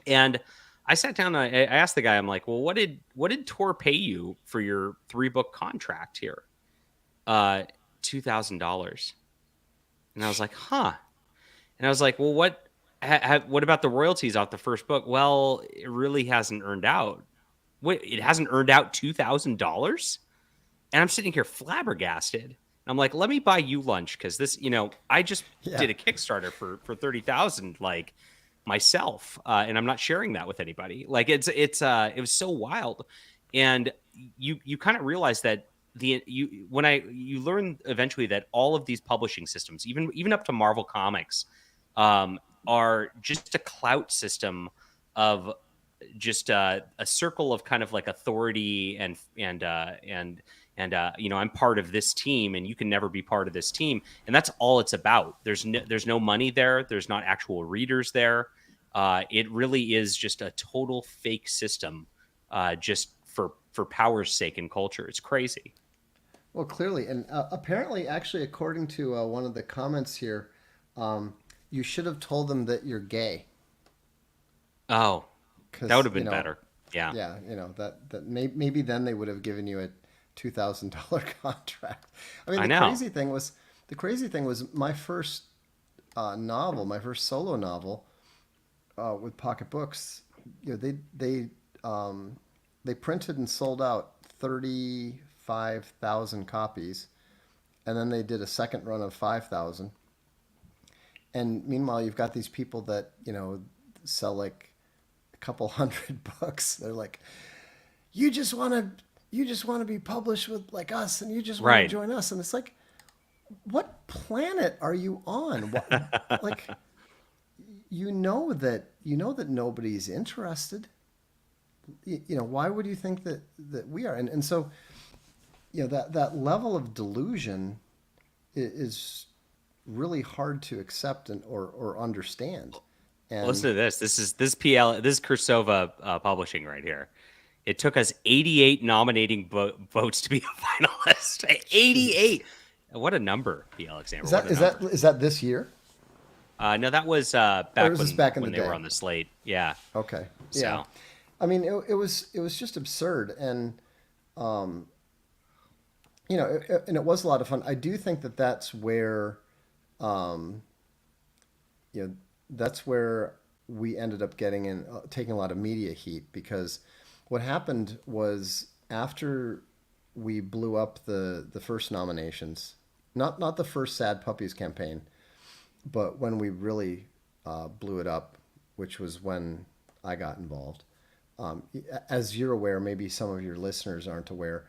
And I sat down. I asked the guy, I'm like, well, what did Tor pay you for your 3-book contract here? $2,000. And I was like, huh. And I was like, well, what about the royalties off the first book? Well, it really hasn't earned out. Wait, it hasn't earned out $2,000? And I'm sitting here flabbergasted. And I'm like, let me buy you lunch because this, I just did a Kickstarter for 30,000, like myself, and I'm not sharing that with anybody. Like it was so wild, and you kind of realize that you learn eventually that all of these publishing systems, even up to Marvel Comics, are just a clout system of just a circle of kind of like authority and I'm part of this team and you can never be part of this team, and that's all it's about. There's no money there. There's not actual readers there. It really is just a total fake system, just for power's sake and culture. It's crazy. Well, clearly, and apparently, actually, according to one of the comments here, you should have told them that you're gay. Oh, that would have been better. Yeah. Yeah, that maybe then they would have given you a $2,000 contract. I mean, the crazy thing was my first novel, my first solo novel with Pocket Books. They printed and sold out 35,000 copies, and then they did a second run of 5,000. And meanwhile, you've got these people that sell like a couple hundred books. They're like, you just want to be published with like us, and you just want to join us. And it's like, what planet are you on? Like, that nobody's interested. Why would you think that we are? And so, that level of delusion is really hard to accept or understand. And listen to this. This is Kursova Publishing right here. It took us 88 nominating votes to be a finalist. 88. What a number, P. Alexander. Is that this year? No, that was back when they day? were on the slate. Yeah. Okay. So. Yeah. I mean, it was just absurd, and and it was a lot of fun. I do think that's where, that's where we ended up taking a lot of media heat, because what happened was after we blew up the first nominations, not the first Sad Puppies campaign, but when we really blew it up, which was when I got involved. As you're aware, maybe some of your listeners aren't aware,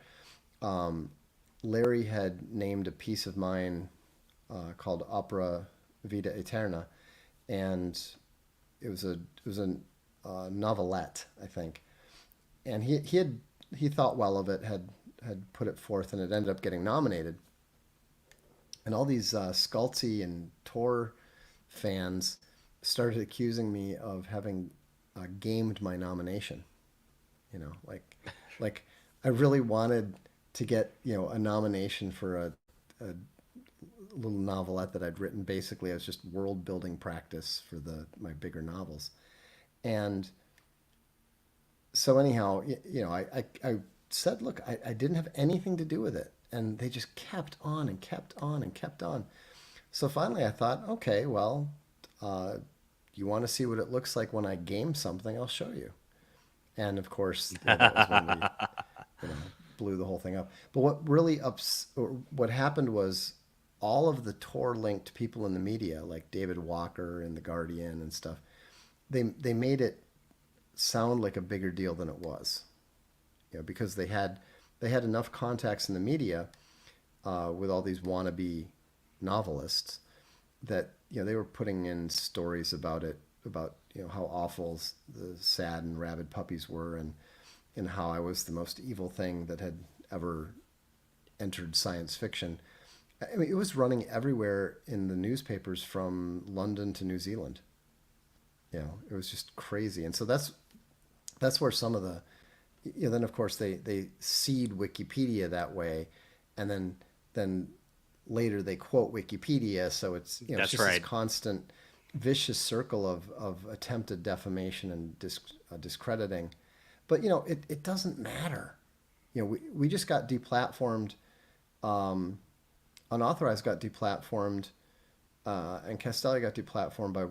Larry had named a piece of mine called Opera Vita Eterna, and it was a novelette, I think, and he thought well of it, had put it forth, and it ended up getting nominated. And all these Sculpey and Tor fans started accusing me of having gamed my nomination. Like I really wanted to get a nomination for a little novelette that I'd written basically as just world building practice for my bigger novels. And so anyhow, I said, look, I didn't have anything to do with it. And they just kept on and kept on and kept on. So finally I thought, okay, well, you want to see what it looks like when I game something, I'll show you. And of course, that was when we blew the whole thing up. But what happened was all of the Tor-linked people in the media, like David Walker and The Guardian and stuff, they made it sound like a bigger deal than it was, because they had enough contacts in the media with all these wannabe novelists that they were putting in stories about how awful the sad and rabid puppies were, and how I was the most evil thing that had ever entered science fiction. I mean, it was running everywhere in the newspapers from London to New Zealand. It was just crazy. And so that's where some of the, then of course they seed Wikipedia that way, and then later they quote Wikipedia. So it's, it's just this constant vicious circle of attempted defamation and discrediting. But, it doesn't matter. We just got deplatformed. Unauthorized got deplatformed, and Castalia got deplatformed by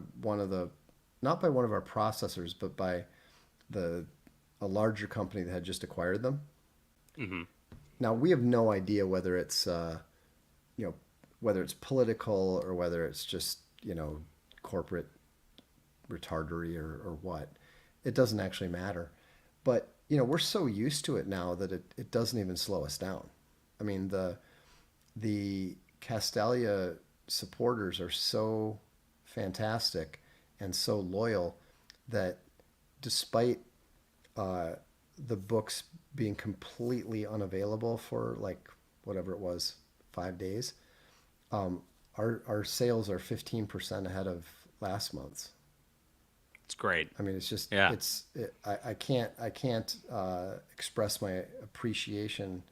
not by one of our processors, but by a larger company that had just acquired them. Mm-hmm. Now we have no idea whether it's whether it's political or whether it's just corporate retardery or what. It doesn't actually matter. But we're so used to it now that it doesn't even slow us down. I mean, the Castalia supporters are so fantastic and so loyal that despite the books being completely unavailable for like whatever it was, 5 days, our sales are 15% ahead of last month's. It's great. I mean, it's just I can't express my appreciation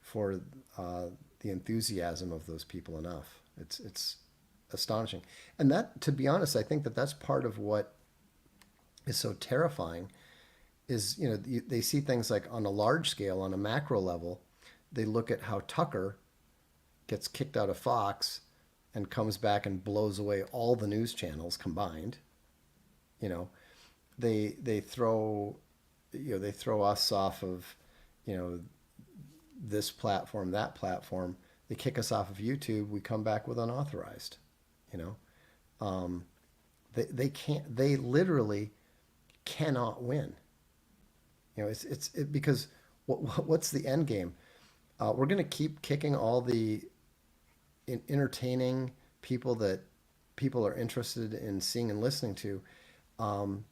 for the enthusiasm of those people enough. It's astonishing. And that, to be honest, I think that's part of what is so terrifying is, they see things like on a large scale, on a macro level, they look at how Tucker gets kicked out of Fox and comes back and blows away all the news channels combined. They throw us off of, this platform, that platform. They kick us off of YouTube. We come back with unauthorized. They literally cannot win. It's because what's the end game? We're going to keep kicking all the entertaining people that people are interested in seeing and listening to, and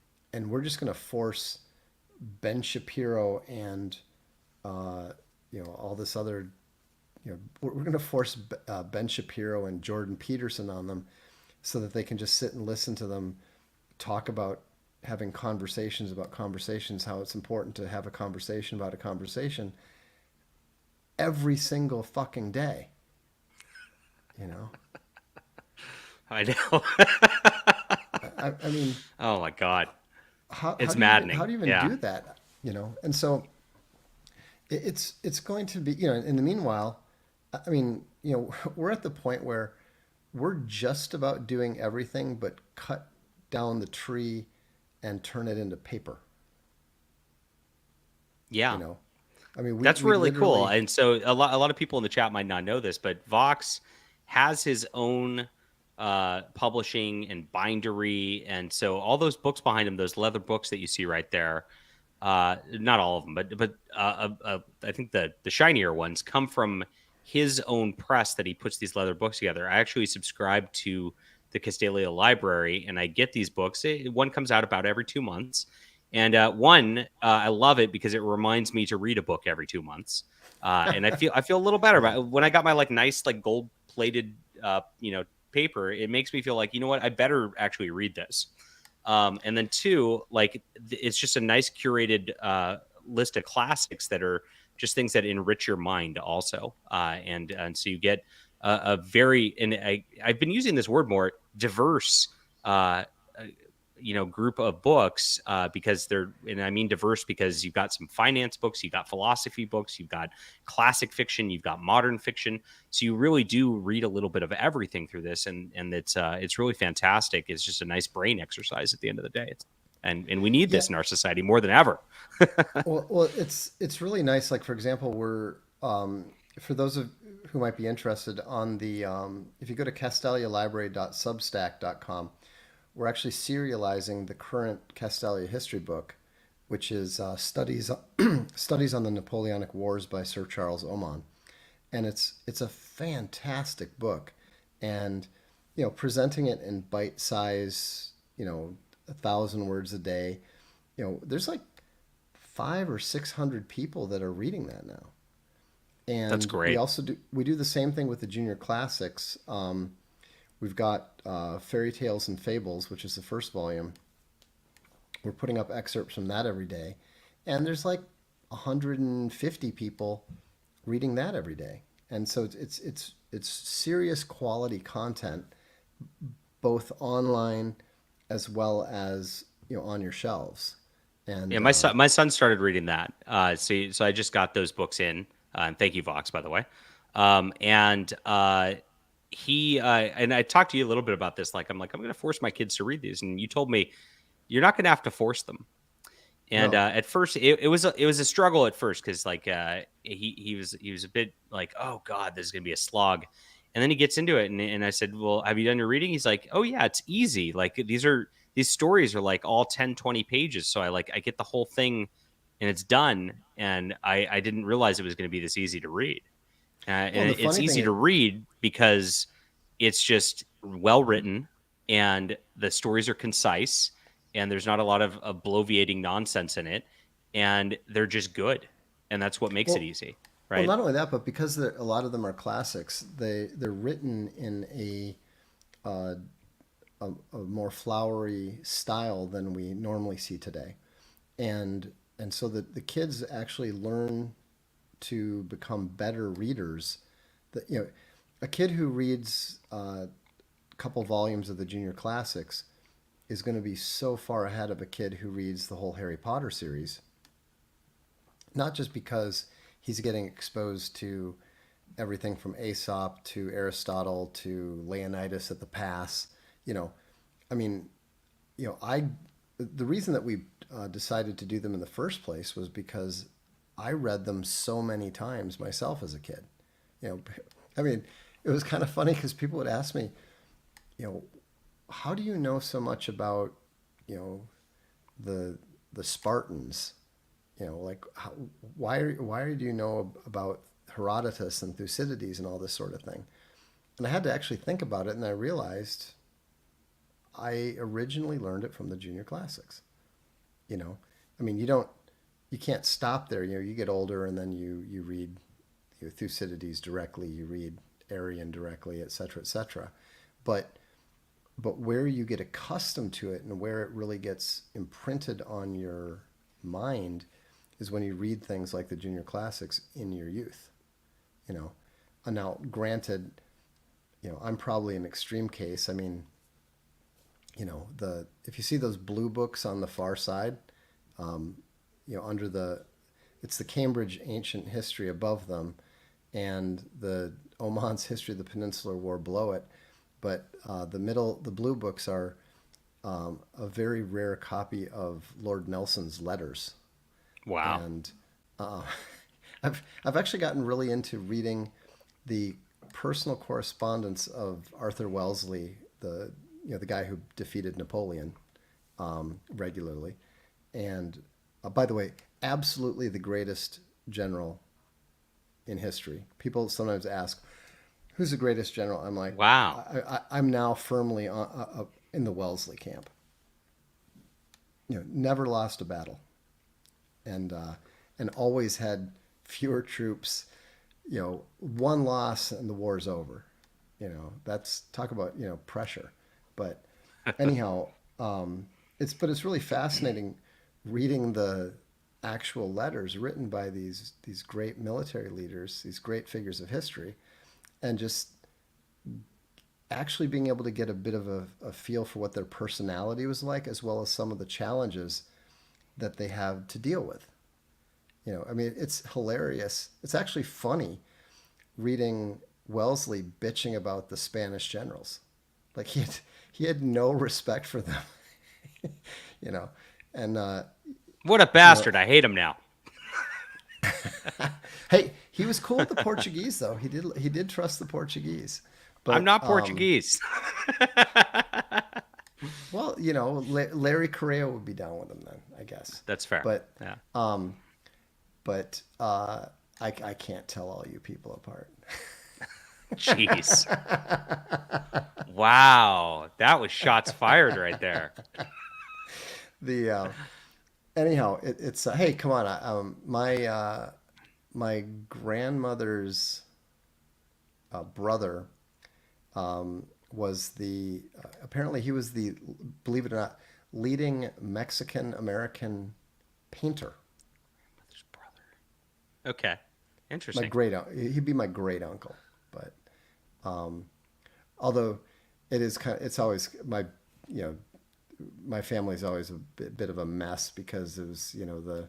we're just going to force Ben Shapiro and all this other, we're going to force Ben Shapiro and Jordan Peterson on them so that they can just sit and listen to them talk about having conversations about conversations, how it's important to have a conversation about a conversation every single fucking day. I know. I mean, oh my God. It's how maddening. How do you even do that? And so it's going to be, in the meanwhile, I mean, we're at the point where we're just about doing everything but cut down the tree and turn it into paper. Yeah. I mean, that's really cool. And so a lot of people in the chat might not know this, but Vox has his own publishing and bindery, and so all those books behind him, those leather books that you see right there, not all of them, but I think the shinier ones come from his own press that he puts these leather books together. I actually subscribe to the Castalia Library, and I get these books. One comes out about every 2 months. And I love it because it reminds me to read a book every 2 months, and I feel a little better about it. When I got my nice gold plated paper. It makes me feel like, I better actually read this. And then two, it's just a nice curated list of classics that are just things that enrich your mind also. And so you get a very, and I've been using this word more, diverse, group of books, because and I mean diverse because you've got some finance books, you've got philosophy books, you've got classic fiction, you've got modern fiction. So you really do read a little bit of everything through this, and it's really fantastic. It's just a nice brain exercise at the end of the day. And we need this in our society more than ever. well, it's really nice. Like, for example, we're for those of who might be interested on the if you go to castalialibrary.substack.com, we're actually serializing the current Castalia history book, which is studies on the Napoleonic Wars by Sir Charles Oman, and it's a fantastic book, and presenting it in bite size, 1,000 words a day, there's like 500 or 600 people that are reading that now. And that's great. We do the same thing with the junior classics. We've got Fairy Tales and Fables, which is the first volume. We're putting up excerpts from that every day, and there's like 150 people reading that every day. And so it's serious quality content, both online as well as on your shelves. And yeah, my son started reading that. So I just got those books in. And thank you, Vox, by the way. He and I talked to you a little bit about this. I'm going to force my kids to read these, and you told me you're not going to have to force them. And at first, it was a struggle at first because he was a bit like, oh God, this is going to be a slog. And then he gets into it, and I said, well, have you done your reading? He's like, oh yeah, it's easy. Like these stories are like all 10, 20 pages, so I get the whole thing, and it's done. And I didn't realize it was going to be this easy to read. And it's easy to read because it's just well written, and the stories are concise, and there's not a lot of bloviating nonsense in it, and they're just good, and that's what makes it easy, right? Well, not only that, but because a lot of them are classics, they're written in a more flowery style than we normally see today, and so the kids actually learn to become better readers. A kid who reads a couple volumes of the junior classics is going to be so far ahead of a kid who reads the whole Harry Potter series. Not just because he's getting exposed to everything from Aesop to Aristotle to Leonidas at the Pass. The reason that we decided to do them in the first place was because I read them so many times myself as a kid. It was kind of funny because people would ask me, how do you know so much about, the Spartans? Why do you know about Herodotus and Thucydides and all this sort of thing? And I had to actually think about it, and I realized I originally learned it from the junior classics. You can't stop there. You get older, and then you read Thucydides directly, you read Arrian directly, et cetera, but where you get accustomed to it and where it really gets imprinted on your mind is when you read things like the junior classics in your youth. And now, granted, I'm probably an extreme case. If you see those blue books on the far side, it's the Cambridge Ancient History above them, and the Oman's History of the Peninsular War below it. But the blue books are a very rare copy of Lord Nelson's letters. Wow. And I've actually gotten really into reading the personal correspondence of Arthur Wellesley, the guy who defeated Napoleon, regularly. And by the way, absolutely the greatest general in history. People sometimes ask, who's the greatest general? I'm like, wow. I'm now firmly in the Wellesley camp. Never lost a battle, and always had fewer troops. One loss and the war's over. That's talk about pressure. But anyhow, it's really fascinating reading the actual letters written by these great military leaders, these great figures of history, and just actually being able to get a bit of a feel for what their personality was like, as well as some of the challenges that they have to deal with. You know, I mean, it's hilarious. It's actually funny reading Wellesley bitching about the Spanish generals. Like he had no respect for them, you know, and what a bastard! I hate him now. Hey, he was cool with the Portuguese though. He did trust the Portuguese. But, I'm not Portuguese. Well, you know, Larry Correa would be down with him then, I guess. That's fair. But yeah. I can't tell all you people apart. Jeez. Wow, that was shots fired right there. Anyhow, it's hey, come on, my grandmother's brother was apparently he was the, believe it or not, leading Mexican American painter. Mother's brother. Okay, interesting. He'd be my great uncle, but although it's always my family's always a bit of a mess because it was, you know, the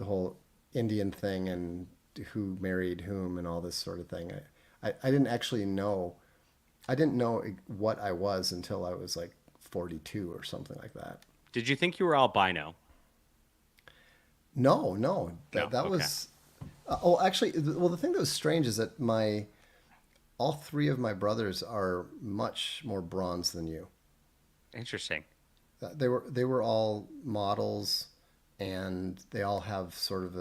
whole Indian thing and who married whom and all this sort of thing. I didn't actually know. I didn't know what I was until I was like 42 or something like that. Did you think you were albino? No. That okay. was. Actually, well, the thing that was strange is that all three of my brothers are much more bronze than you. Interesting. They were all models, and they all have sort of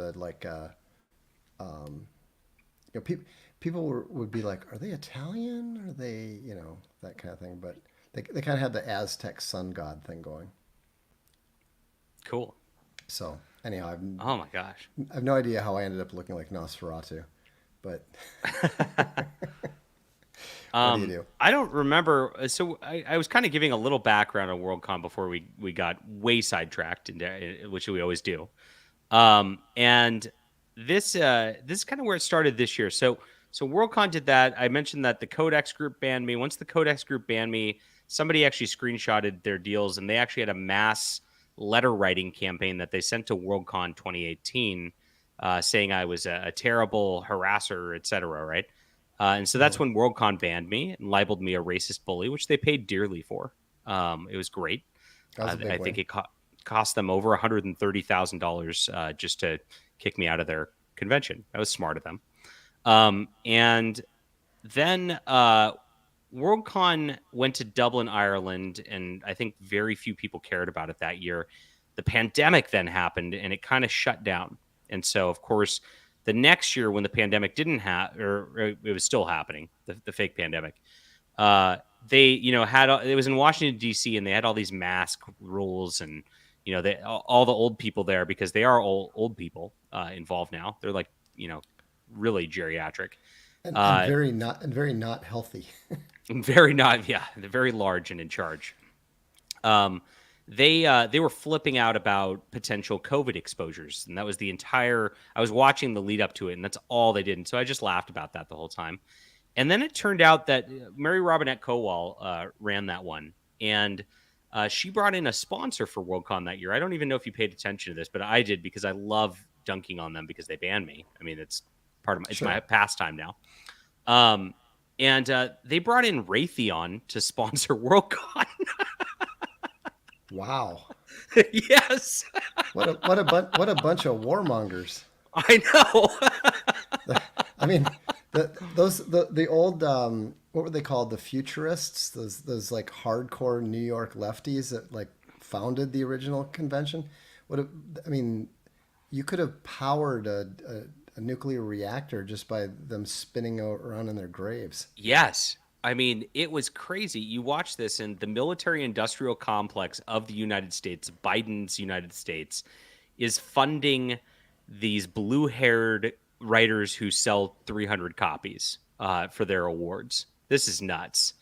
people would be like, are they Italian? Are they, you know, that kind of thing? But they kind of had the Aztec sun god thing going. Cool. So anyhow, oh my gosh, I have no idea how I ended up looking like Nosferatu, but what do you do? I don't remember. So I was kind of giving a little background on Worldcon before we got way sidetracked, which we always do. And this is kind of where it started this year. So Worldcon did that. I mentioned that the Codex group banned me. Once the Codex group banned me, somebody actually screenshotted their deals, and they actually had a mass letter writing campaign that they sent to Worldcon 2018, saying I was a terrible harasser, etc. Right? And so that's when Worldcon banned me and labeled me a racist bully, which they paid dearly for. It was great. I think it cost them over $130,000 just to kick me out of their convention. That was smart of them. And then Worldcon went to Dublin, Ireland, and I think very few people cared about it that year. The pandemic then happened, and it kind of shut down. And so, of course, the next year when the pandemic didn't or it was still happening, the fake pandemic, they, you know, it was in Washington, D.C., and they had all these mask rules and, you know, all the old people there, because they are old people involved now. They're like, you know, really geriatric. And very not healthy. Very not, yeah. They're very large and in charge. They were flipping out about potential COVID exposures, and that was the entire. I was watching the lead up to it, and that's all they did. And so I just laughed about that the whole time. And then it turned out that Mary Robinette Kowal ran that one, and she brought in a sponsor for Worldcon that year. I don't even know if you paid attention to this, but I did, because I love dunking on them because they banned me. I mean, it's part of my pastime now. And they brought in Raytheon to sponsor Worldcon. Wow. Yes. What a bunch of warmongers. I know. I mean, the old what were they called? The futurists, those like hardcore New York lefties that like founded the original convention. I mean, you could have powered a nuclear reactor just by them spinning around in their graves. Yes. I mean, it was crazy. You watch this, and the military-industrial complex of the United States, Biden's United States, is funding these blue-haired writers who sell 300 copies for their awards. This is nuts.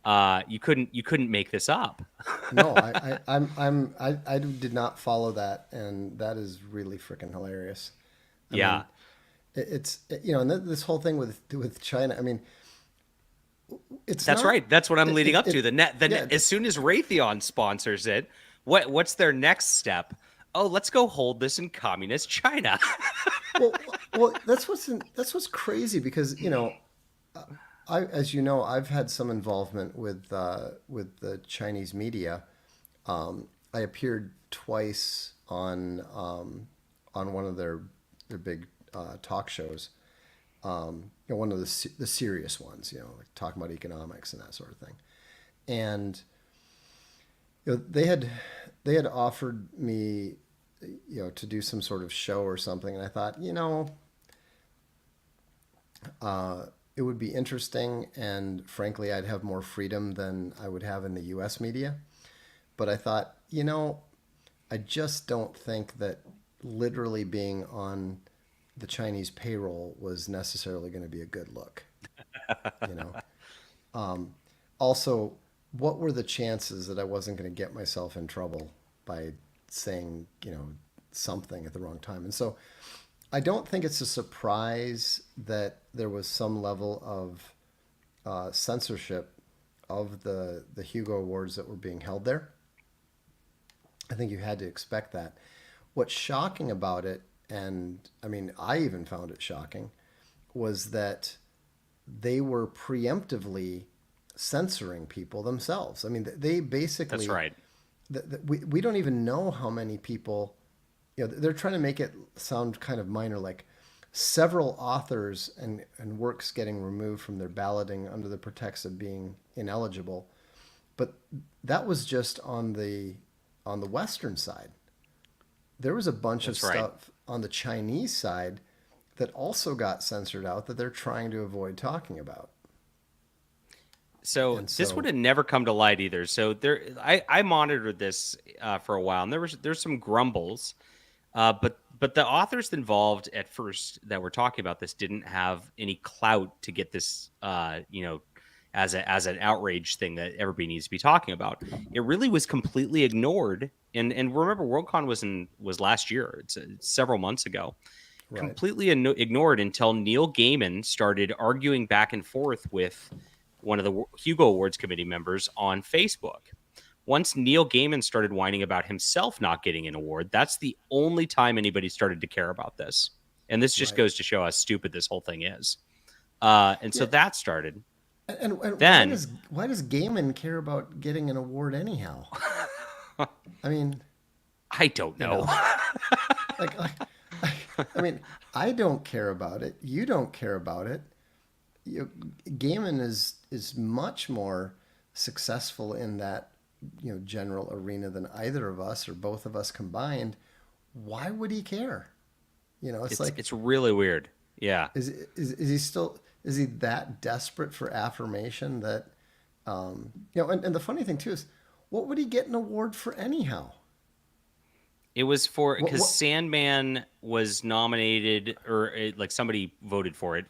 You couldn't make this up. No, I did not follow that, and that is really freaking hilarious. I mean, it's and this whole thing with China. I mean, that's right. That's what I'm leading up to. As soon as Raytheon sponsors it, what's their next step? Oh, let's go hold this in communist China. well, that's what's crazy because as you know, I've had some involvement with the Chinese media. I appeared twice on one of their big talk shows. One of the serious ones, like talking about economics and that sort of thing. And they had offered me, to do some sort of show or something, and I thought, it would be interesting, and frankly, I'd have more freedom than I would have in the U.S. media. But I thought, I just don't think that literally being on the Chinese payroll was necessarily going to be a good look. Also, what were the chances that I wasn't going to get myself in trouble by saying, something at the wrong time? And so I don't think it's a surprise that there was some level of censorship of the Hugo Awards that were being held there. I think you had to expect that. What's shocking about it, and I mean, I even found it shocking, was that they were preemptively censoring people themselves. I mean, they basically... That's right. We don't even know how many people... they're trying to make it sound kind of minor, like several authors and works getting removed from their balloting under the pretext of being ineligible. But that was just on the Western side. There was a bunch of stuff on the Chinese side that also got censored out that they're trying to avoid talking about. So this would have never come to light either. So I monitored this for a while, and there's some grumbles, but the authors involved at first that were talking about this didn't have any clout to get this, as an outrage thing that everybody needs to be talking about. It really was completely ignored. And remember, Worldcon was last year. It's several months ago. Right. Completely ignored until Neil Gaiman started arguing back and forth with one of the Hugo Awards committee members on Facebook. Once Neil Gaiman started whining about himself not getting an award, that's the only time anybody started to care about this. And this just goes to show how stupid this whole thing is. So that started. And then why does Gaiman care about getting an award anyhow? I mean, I don't know. I mean, I don't care about it. You don't care about it. Gaiman is much more successful in that general arena than either of us or both of us combined. Why would he care? It's really weird. Yeah. Is he that desperate for affirmation that and the funny thing too is, what would he get an award for anyhow? It was for because Sandman was nominated, or somebody voted for it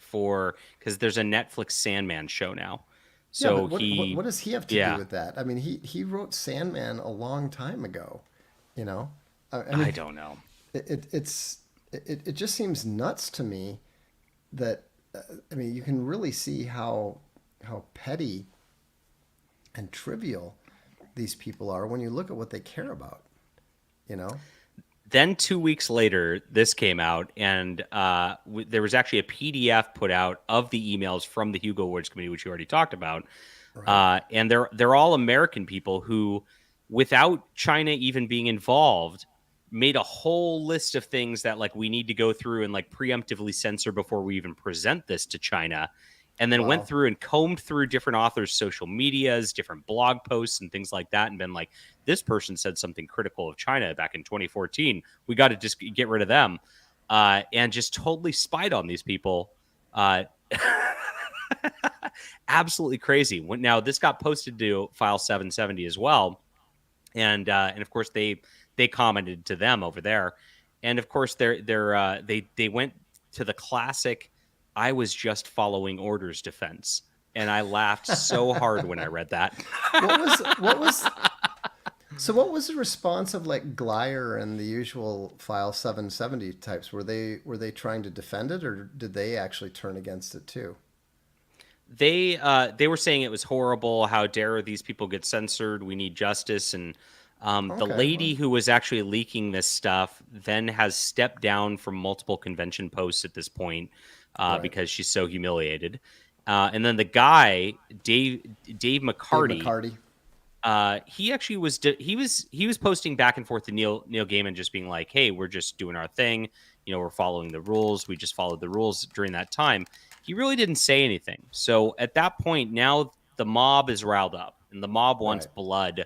because there's a Netflix Sandman show now. So what does he have to do with that? I mean, he wrote Sandman a long time ago. I mean, I don't know. It just seems nuts to me that I mean, you can really see how petty and trivial these people are when you look at what they care about. Then 2 weeks later, this came out, and there was actually a PDF put out of the emails from the Hugo Awards Committee, which you already talked about. Right. And they're all American people who, without China even being involved, made a whole list of things that we need to go through and preemptively censor before we even present this to China. And then went through and combed through different authors' social medias, different blog posts and things like that, and been like, this person said something critical of China back in 2014. We got to just get rid of them. And just totally spied on these people. Absolutely crazy. Now, this got posted to File 770 as well. And of course, they commented to them over there. And of course, they went to the classic I was just following orders defense. and I laughed so hard when I read that. What was the response of like Glyer and the usual File 770 types? Were they trying to defend it, or did they actually turn against it too? They were saying it was horrible. How dare these people get censored? We need justice. And the lady who was actually leaking this stuff then has stepped down from multiple convention posts at this point because she's so humiliated. And then the guy, Dave McCarty. He actually was posting back and forth to Neil Gaiman, just being like, "Hey, we're just doing our thing. You know, we're following the rules. We just followed the rules during that time." He really didn't say anything. So at that point, now the mob is riled up, and the mob wants blood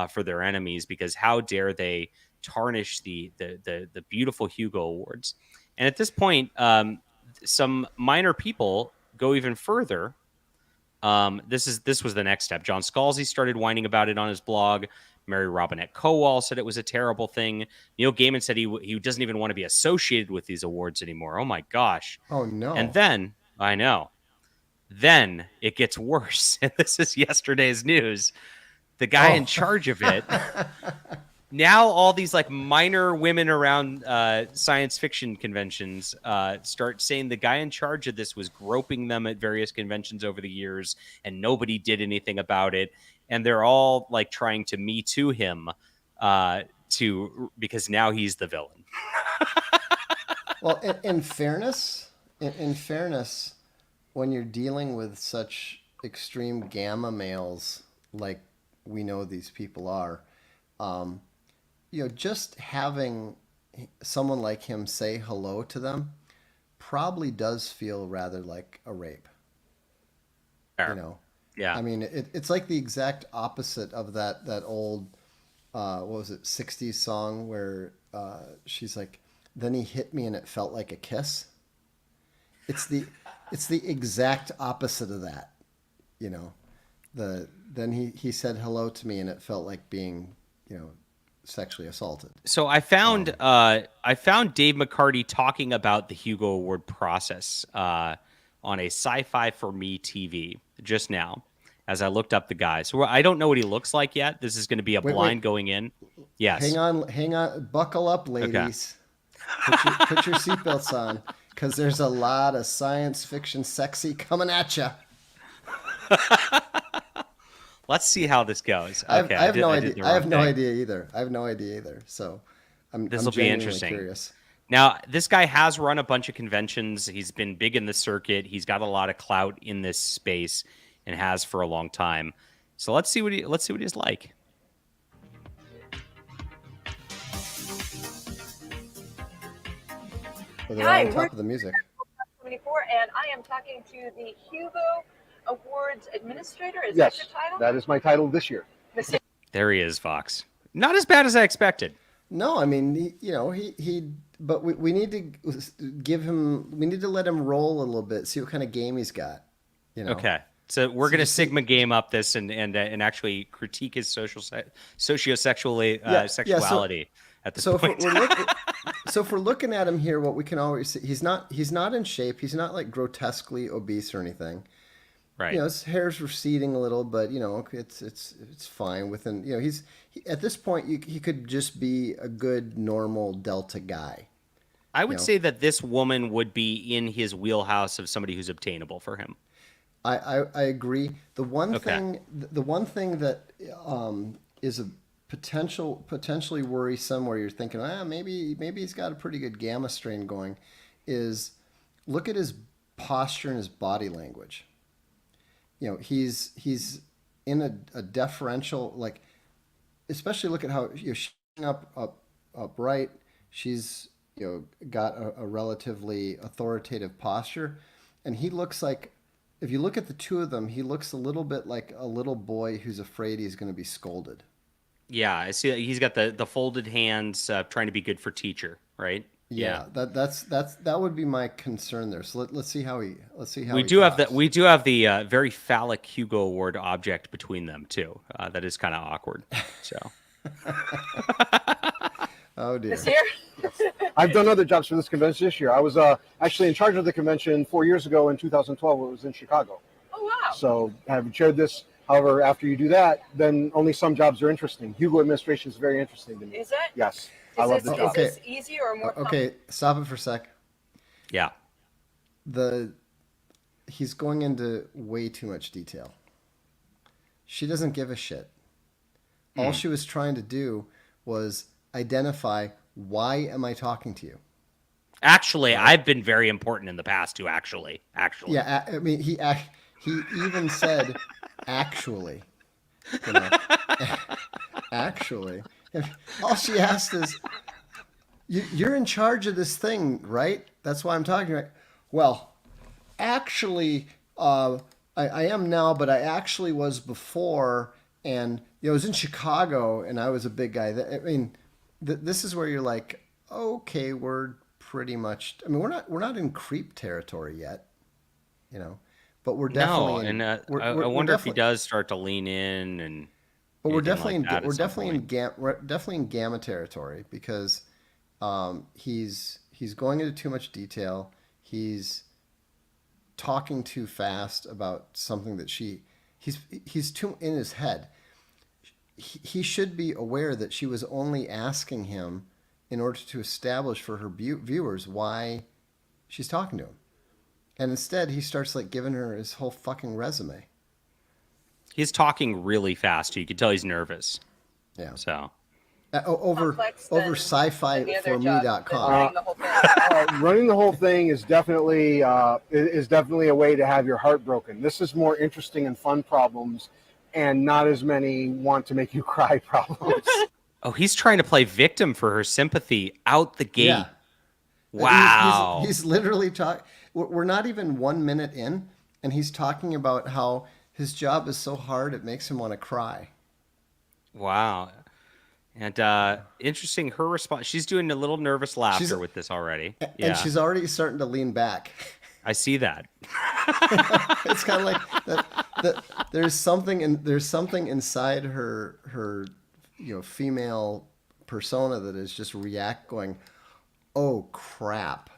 for their enemies, because how dare they tarnish the beautiful Hugo Awards? And at this point, some minor people go even further. This was the next step. John Scalzi started whining about it on his blog. Mary Robinette Kowal said it was a terrible thing. Neil Gaiman said he doesn't even want to be associated with these awards anymore. Oh my gosh. Oh no. And then, I know. Then it gets worse. And this is yesterday's news. The guy in charge of it. Now all these like minor women around science fiction conventions start saying the guy in charge of this was groping them at various conventions over the years, and nobody did anything about it. And they're all like trying to Me Too him because now he's the villain. Well, in fairness, when you're dealing with such extreme gamma males like we know these people are, just having someone like him say hello to them probably does feel rather like a rape. Fair. Yeah. I mean, it's like the exact opposite of that old, what was it, 60s song where she's like, "Then he hit me and it felt like a kiss." It's the exact opposite of that, Then he said hello to me and it felt like being, sexually assaulted. So I found Dave McCarty talking about the Hugo Award process on a Sci-Fi for Me TV just now, as I looked up the guy. So I don't know what he looks like yet. This is going to be a blind going in. Yes. Hang on. Buckle up, ladies. Okay. Put your seatbelts on, because there's a lot of science fiction sexy coming at you. Let's see how this goes. Okay, I have no idea. I have no idea either. So this will be interesting. Curious. Now, this guy has run a bunch of conventions. He's been big in the circuit. He's got a lot of clout in this space, and has for a long time. So let's see what he's like. Well, they're on top of the music. 74, and I am talking to the Hugo Awards administrator. Is that your title? That is my title this year. There he is, Vox. Not as bad as I expected. No, I mean, but we need to give him. We need to let him roll a little bit, see what kind of game he's got. Okay. So we're going to Sigma game up this and actually critique his sexuality at this point. So if we're looking at him here, what we can always see, he's not in shape. He's not like grotesquely obese or anything. Right. His hair's receding a little, but it's fine within. He's at this point he could just be a good normal Delta guy. I would say that this woman would be in his wheelhouse of somebody who's obtainable for him. I agree. The one thing that is a potentially worrisome, where you're thinking, maybe he's got a pretty good gamma strain going, is look at his posture and his body language. He's in a deferential, like, especially look at how she's upright. She's got a relatively authoritative posture, and he looks like, if you look at the two of them, he looks a little bit like a little boy who's afraid he's going to be scolded. Yeah, I see. He's got the folded hands, trying to be good for teacher, right? Yeah. That would be my concern there. So let's see how he. We do have the very phallic Hugo Award object between them too. That is kind of awkward. So. Oh dear. I've done other jobs for this convention this year. I was actually in charge of the convention 4 years ago in 2012. It was in Chicago. Oh wow. So having shared this, however, after you do that, then only some jobs are interesting. Hugo administration is very interesting to me. Is it? Yes. I love the job. Is this easier or more Okay, stop it for a sec. Yeah. He's going into way too much detail. She doesn't give a shit. All she was trying to do was identify, why am I talking to you? Actually, I've been very important in the past too. Actually. Yeah, I mean, he even said, actually. You know, actually. All she asked is, you're in charge of this thing, right? That's why I'm talking, right? Well, actually, I am now, but I actually was before, and I was in Chicago, and I was a big guy. I mean, this is where you're like, okay, we're pretty much. I mean, we're not in creep territory yet, but we're definitely. No, and I wonder if he does start to lean in, and. But we're definitely in gamma territory, because he's going into too much detail. He's talking too fast about something that he's too in his head. He should be aware that she was only asking him in order to establish for her viewers why she's talking to him. And instead he starts giving her his whole fucking resume. He's talking really fast. You can tell he's nervous. Yeah. So over sci-fi4me.com. Running the whole thing is definitely a way to have your heart broken. This is more interesting and fun problems, and not as many want to make you cry problems. Oh, he's trying to play victim for her sympathy out the gate. Yeah. Wow. He's literally talking. We're not even 1 minute in, and he's talking about how his job is so hard it makes him want to cry. Wow. And interesting, her response. She's doing a little nervous laughter with this already. And she's already starting to lean back. I see that. It's kind of like that. There's something inside her female persona that is just going, oh crap.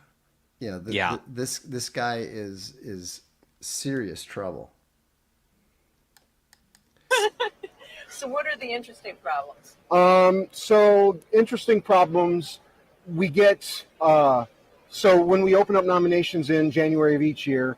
This guy is serious trouble. So what are the interesting problems? So interesting problems we get. So when we open up nominations in January of each year,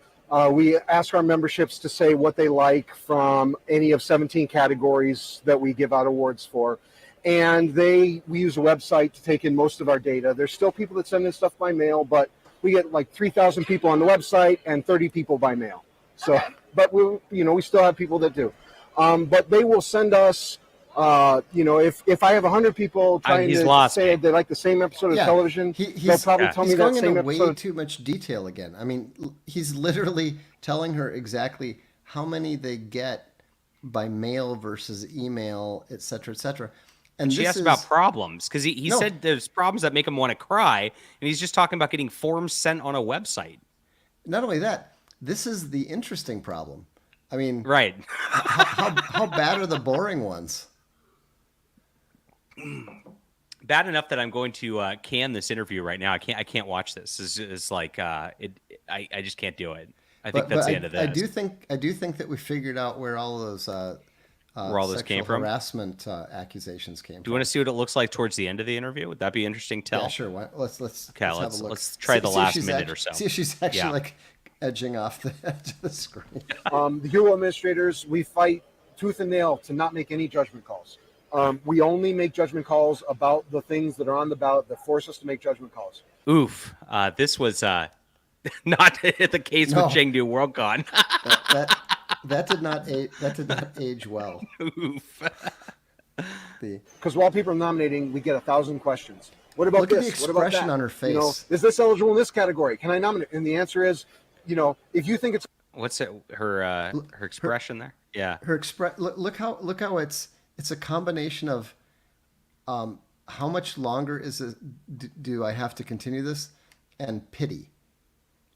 we ask our memberships to say what they like from any of 17 categories that we give out awards for. And we use a website to take in most of our data. There's still people that send in stuff by mail, but we get 3,000 people on the website and 30 people by mail. So, okay. But we still have people that do. But they will send us, if I have 100 people trying to say they like the same episode of television, they'll probably tell me that same episode. He's going into way too much detail again. I mean, he's literally telling her exactly how many they get by mail versus email, et cetera, et cetera. And she asked about problems, because he said there's problems that make him want to cry, and he's just talking about getting forms sent on a website. Not only that, this is the interesting problem. I mean, right? how bad are the boring ones? Bad enough that I'm going to can this interview right now. I can't watch this. It's like I just can't do it. I think that's the end of this. I do think that we figured out where all those came from. Harassment accusations came from. Do you want to see what it looks like towards the end of the interview? Would that be interesting? Yeah, sure. Let's let's try the last minute or so. See if she's actually edging off the edge of the screen. The Hero administrators, we fight tooth and nail to not make any judgment calls. We only make judgment calls about the things that are on the ballot that force us to make judgment calls. Oof. This was not the case with Chengdu Worldcon. That did not age well. Oof. Because while people are nominating, we get 1,000 questions. What about Look this? At the expression on her face. Is this eligible in this category? Can I nominate? And the answer is, if you think it's what's it? Her expression there? Yeah. Her Look how it's a combination of, how much longer is it? Do I have to continue this? And pity.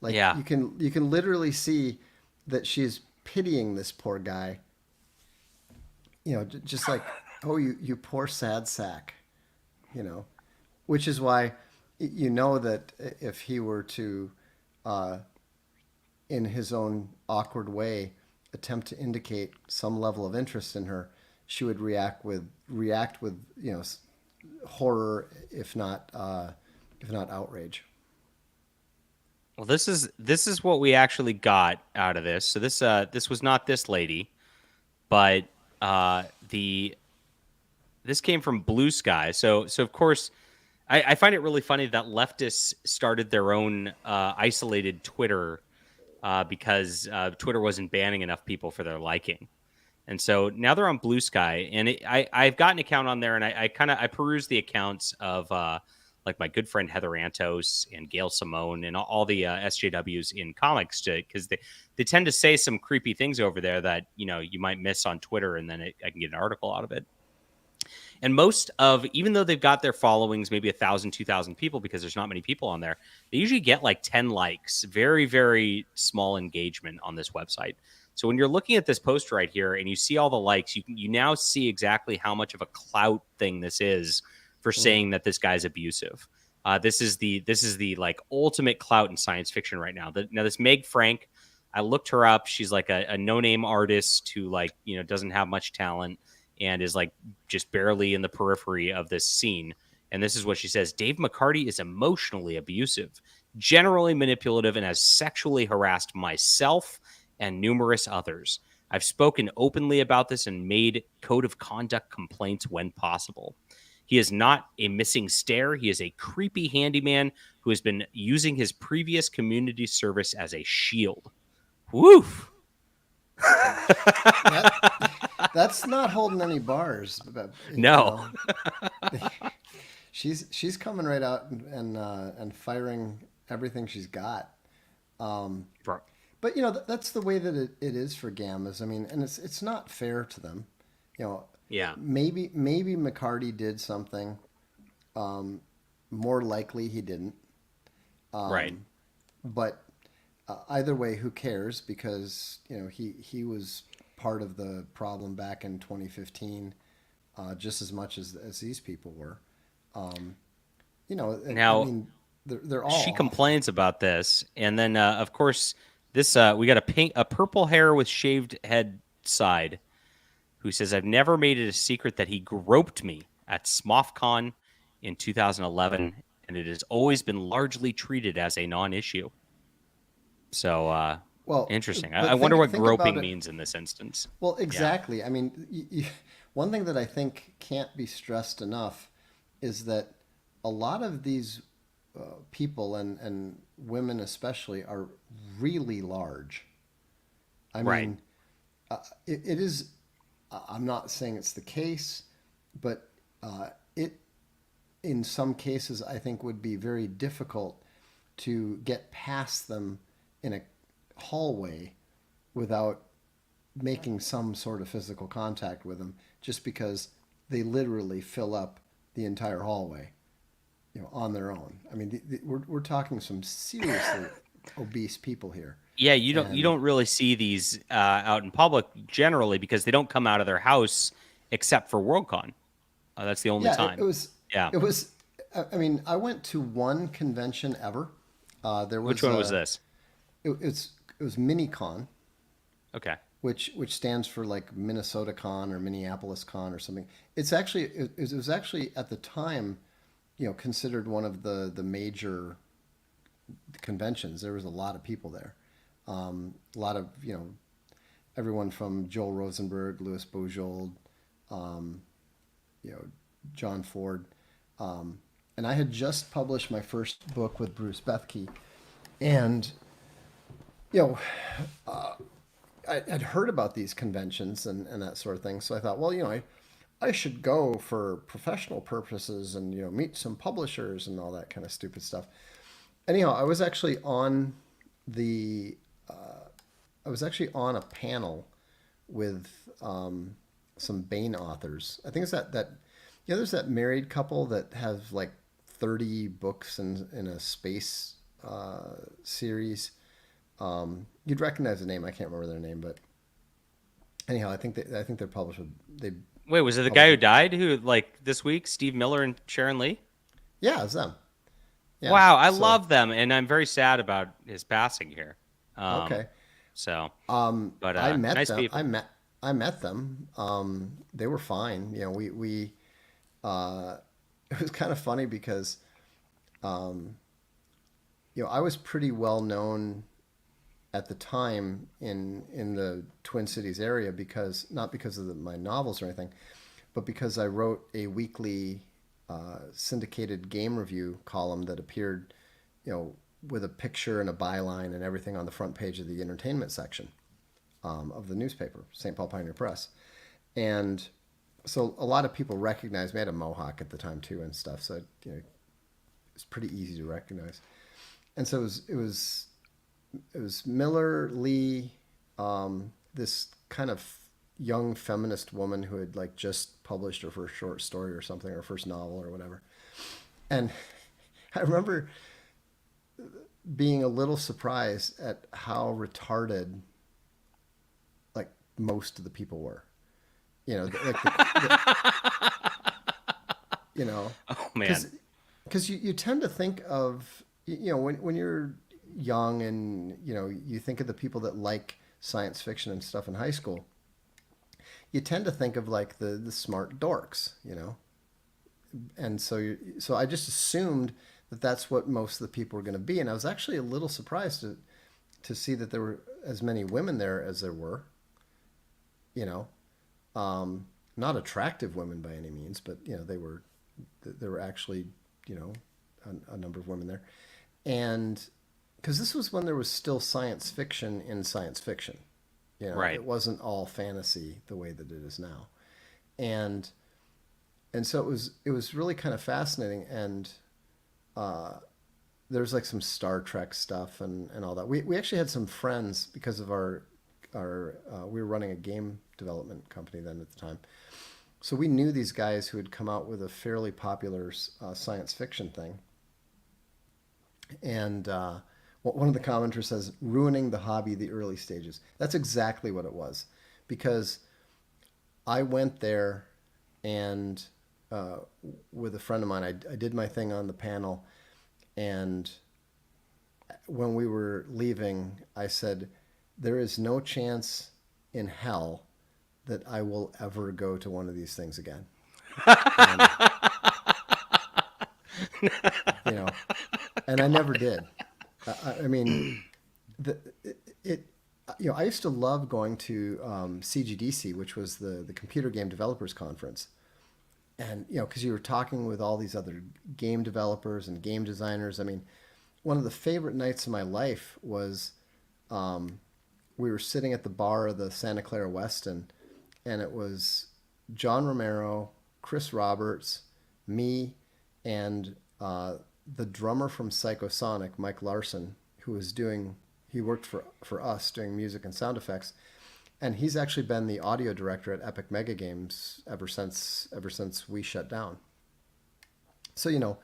You can literally see that she's pitying this poor guy. Just like, oh, you poor sad sack. Which is why that if he were to, in his own awkward way, attempt to indicate some level of interest in her, she would react with horror, if not outrage. Well, this is what we actually got out of this. So this was not this lady, but this came from Blue Sky. So of course, I find it really funny that leftists started their own isolated Twitter because Twitter wasn't banning enough people for their liking. And so now they're on Blue Sky, and I've got an account on there, and I peruse the accounts of like my good friend Heather Antos and Gail Simone and all the SJWs in comics, because they tend to say some creepy things over there that you might miss on Twitter, and then I can get an article out of it. And even though they've got their followings, maybe 1,000, 2,000 people, because there's not many people on there, they usually get like 10 likes, very, very small engagement on this website. So when you're looking at this post right here and you see all the likes, you now see exactly how much of a clout thing this is for saying that this guy's abusive. This is the like ultimate clout in science fiction right now. Now this Meg Frank, I looked her up. She's like a no-name artist who doesn't have much talent and is like just barely in the periphery of this scene. And this is what she says: Dave McCarty is emotionally abusive, generally manipulative, and has sexually harassed myself and numerous others. I've spoken openly about this and made code of conduct complaints when possible. He is not a missing stare. He is a creepy handyman who has been using his previous community service as a shield. Woof. That's not holding any bars. But, no. She's coming right out and firing everything she's got. But that's the way that it is for gammas. I mean, and it's not fair to them. Yeah. Maybe McCarty did something. More likely he didn't. Right. But either way, who cares? Because he was part of the problem back in 2015, just as much as these people were. Now, I mean, they're all. She complains about this, and then of course this we got a purple hair with shaved head side, who says, I've never made it a secret that he groped me at SMOFCon in 2011, and it has always been largely treated as a non-issue. So, interesting. I wonder what groping means in this instance. Well, exactly. Yeah. I mean, one thing that I think can't be stressed enough is that a lot of these people and women especially are really large. I mean, it is... I'm not saying it's the case, but it, in some cases, I think would be very difficult to get past them in a hallway without making some sort of physical contact with them, just because they literally fill up the entire hallway, on their own. I mean, we're talking some seriously obese people here. Yeah, you don't really see these out in public generally because they don't come out of their house except for Worldcon. That's the only time. It was. I mean, I went to one convention ever. Which one was this? It was MiniCon. Okay. Which stands for like Minnesota Con or Minneapolis Con or something. It was actually at the time, considered one of the major conventions. There was a lot of people there. A lot of, everyone from Joel Rosenberg, Louis Bojold, John Ford. And I had just published my first book with Bruce Bethke. And, I'd heard about these conventions and that sort of thing. So I thought, well, I should go for professional purposes and, meet some publishers and all that kind of stupid stuff. Anyhow, I was actually on a panel with some Bane authors. I think it's there's that married couple that has like 30 books in a space series. You'd recognize the name. I can't remember their name, but anyhow, I think they're published with. Wait, was it the guy who died? Who this week? Steve Miller and Sharon Lee? Yeah, it's them. Yeah, wow, I love them, and I'm very sad about his passing here. Okay. So, but I met nice them. people. I met them. They were fine. You know, we it was kind of funny because, you know, I was pretty well known at the time in the Twin Cities area because not because of my novels or anything, but because I wrote a weekly syndicated game review column that appeared, you know, with a picture and a byline and everything on the front page of the entertainment section of the newspaper, St. Paul Pioneer Press. And so a lot of people recognized me. I had a mohawk at the time too and stuff, so you know, it's pretty easy to recognize. And so it was Miller Lee, this kind of young feminist woman who had like just published her first short story or something, or first novel or whatever. And I remember being a little surprised at how retarded like most of the people were. You know, you know, oh man, because you tend to think of, you know, when you're young and, you know, you think of the people that like science fiction and stuff in high school, you tend to think of like the smart dorks, you know, and so I just assumed that that's what most of the people were going to be, and I was actually a little surprised to see that there were as many women there as there were, you know. Not attractive women by any means, but you know, there were actually, you know, a number of women there. And because this was when there was still science fiction in science fiction, you know, right. It wasn't all fantasy the way that it is now. And so it was really kind of fascinating. And, there's like some Star Trek stuff and all that. We actually had some friends because of we were running a game development company then at the time. So we knew these guys who had come out with a fairly popular science fiction thing. And one of the commenters says, ruining the hobby, the early stages. That's exactly what it was. Because I went there and with a friend of mine, I did my thing on the panel. And when we were leaving, I said, there is no chance in hell that I will ever go to one of these things again. And, you know, and I never did. I mean, you know, I used to love going to CGDC, which was the Computer Game Developers Conference. And, you know, because you were talking with all these other game developers and game designers. I mean, one of the favorite nights of my life was we were sitting at the bar of the Santa Clara Westin, and it was John Romero, Chris Roberts, me, and the drummer from Psychosonic, Mike Larson, he worked for us doing music and sound effects. And he's actually been the audio director at Epic Mega Games ever since we shut down. So, you know,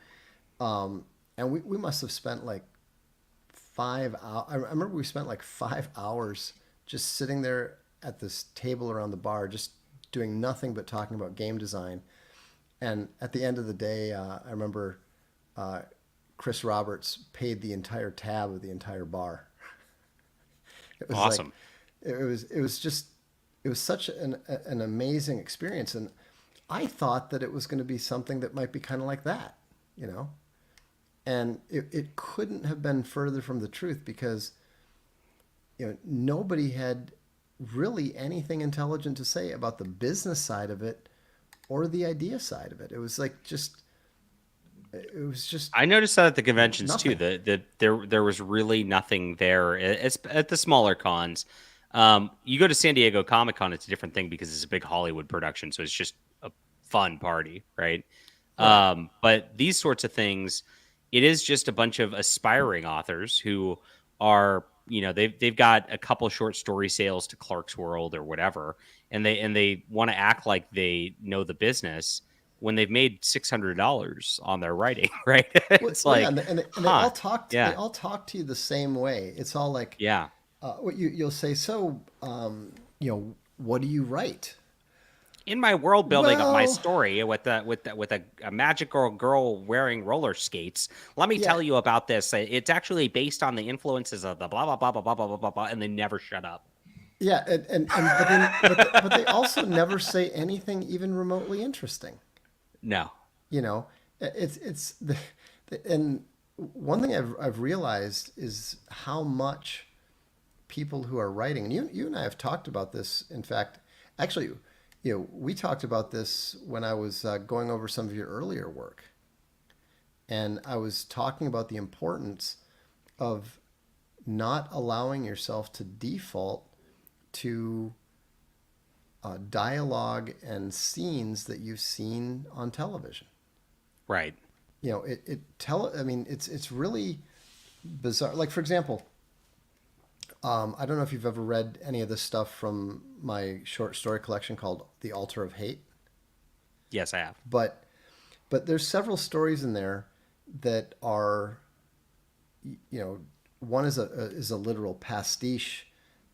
and we must have spent like 5 hours. I remember we spent like 5 hours just sitting there at this table around the bar, just doing nothing but talking about game design. And at the end of the day, I remember Chris Roberts paid the entire tab of the entire bar. It was awesome. Like, it was such an amazing experience. And I thought that it was going to be something that might be kind of like that, you know? And it couldn't have been further from the truth because, you know, nobody had really anything intelligent to say about the business side of it or the idea side of it. It was like I noticed that at the conventions nothing. too, that there was really nothing there. It's at the smaller cons. You go to San Diego Comic-Con, it's a different thing because it's a big Hollywood production, so it's just a fun party, right? But these sorts of things, it is just a bunch of aspiring authors who are, you know, they've got a couple short story sales to Clark's World or whatever, and they want to act like they know the business when they've made $600 on their writing, right? It's well, like, yeah, and they all talk. They all talk to you the same way. It's all like, what you'll say. So, you know, what do you write? in my world building of my Well- story with a magical girl wearing roller skates, let me tell you about this. It's actually based on the influences of the blah blah blah blah blah blah blah blah, blah, and they never shut up. Yeah, but they also never say anything even remotely interesting. No. You know, and one thing I've realized is how much people who are writing, and you and I have talked about this. In fact, actually, we talked about this when I was going over some of your earlier work, and I was talking about the importance of not allowing yourself to default to dialogue and scenes that you've seen on television. Right. It's really bizarre. Like, for example, I don't know if you've ever read any of this stuff from my short story collection called The Altar of Hate. Yes, I have. But there's several stories in there that are, one is a literal pastiche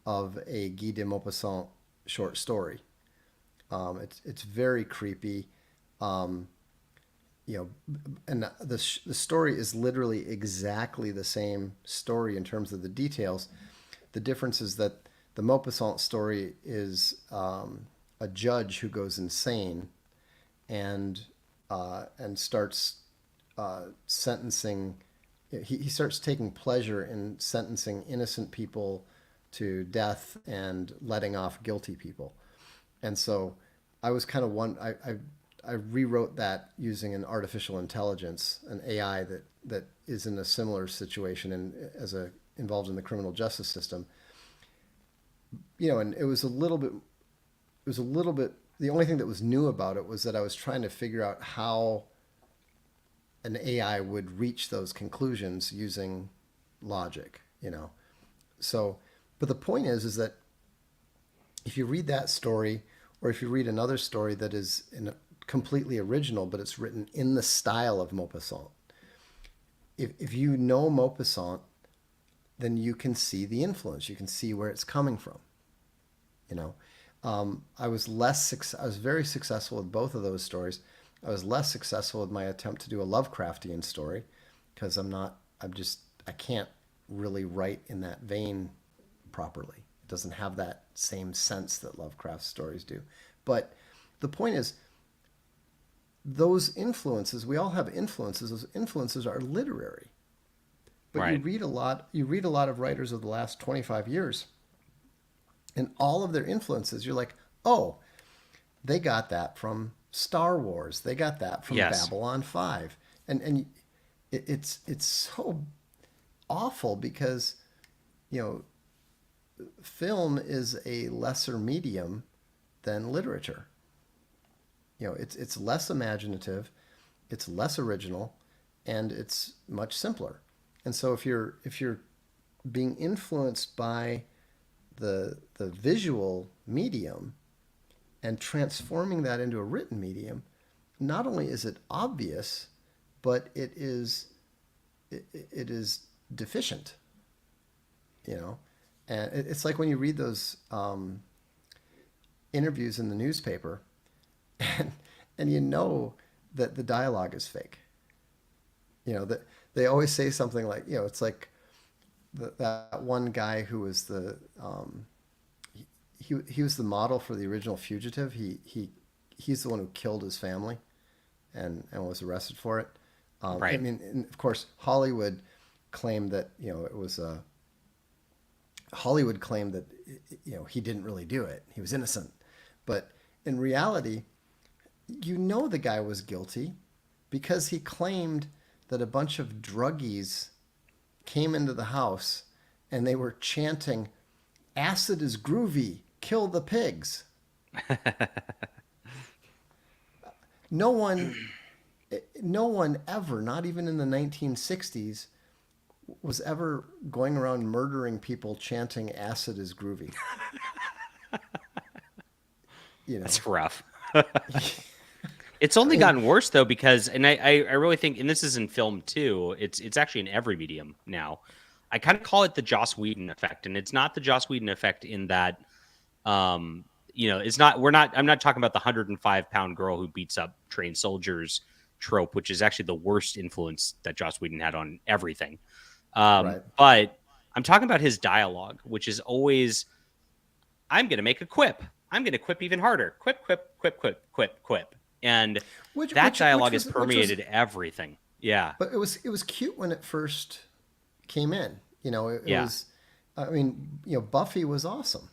of a Guy de Maupassant short story. It's very creepy. And the story is literally exactly the same story in terms of the details. The difference is that the Maupassant story is a judge who goes insane and starts sentencing. He starts taking pleasure in sentencing innocent people to death and letting off guilty people. And so I was kind of I rewrote that using an artificial intelligence, an AI that is in a similar situation and involved in the criminal justice system. And it was a little bit, the only thing that was new about it was that I was trying to figure out how an AI would reach those conclusions using logic, So, but the point is that if you read that story, or if you read another story that is completely original, but it's written in the style of Maupassant, if you know Maupassant, then you can see the influence. You can see where it's coming from. I was very successful with both of those stories. I was less successful with my attempt to do a Lovecraftian story because I can't really write in that vein properly. It doesn't have that same sense that Lovecraft stories do. But the point is, those influences, we all have influences. Those influences are literary. But right. You read a lot of writers of the last 25 years, and all of their influences, you're like, oh, they got that from Star Wars. They got that from Babylon 5. And it's so awful because, film is a lesser medium than literature. It's less imaginative, it's less original, and it's much simpler. And so if you're being influenced by the visual medium and transforming that into a written medium, not only is it obvious, but it is deficient. And it's like when you read those interviews in the newspaper, and that the dialogue is fake. That they always say something like, it's like that one guy who was he was the model for the original Fugitive. He's the one who killed his family and was arrested for it. Right. I mean, and of course, Hollywood claimed that Hollywood claimed that he didn't really do it. He was innocent, but in reality, the guy was guilty because he claimed that a bunch of druggies came into the house and they were chanting, "Acid is groovy, kill the pigs." No one ever, not even in the 1960s, was ever going around murdering people chanting "acid is groovy." That's rough. It's only gotten worse though, because, and I really think, and this is in film too, it's actually in every medium now. I kind of call it the Joss Whedon effect, and it's not the Joss Whedon effect in that it's not. I'm not talking about the 105-pound girl who beats up trained soldiers trope, which is actually the worst influence that Joss Whedon had on everything. But I'm talking about his dialogue, which is always, I'm going to make a quip. I'm going to quip even harder. Quip, quip, quip, quip, quip, quip. And that dialogue has permeated everything. Yeah. But it was cute when it first came in. It was, I mean, Buffy was awesome.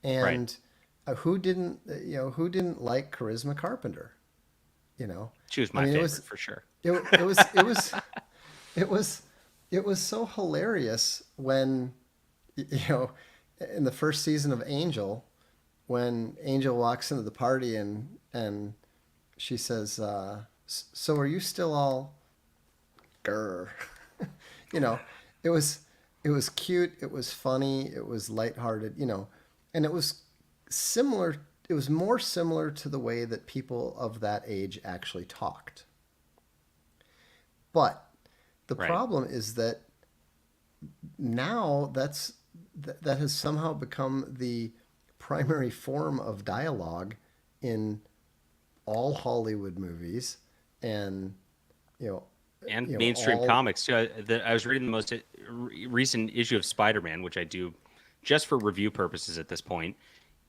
And who didn't like Charisma Carpenter? She was my favorite for sure. It was so hilarious when, in the first season of Angel, when Angel walks into the party and she says, "So are you still all grr?" It was cute. It was funny. It was lighthearted. And it was similar. It was more similar to the way that people of that age actually talked. But the problem is that now that has somehow become the primary form of dialogue in all Hollywood movies and mainstream comics too. I was reading the most recent issue of Spider-Man, which I do just for review purposes at this point,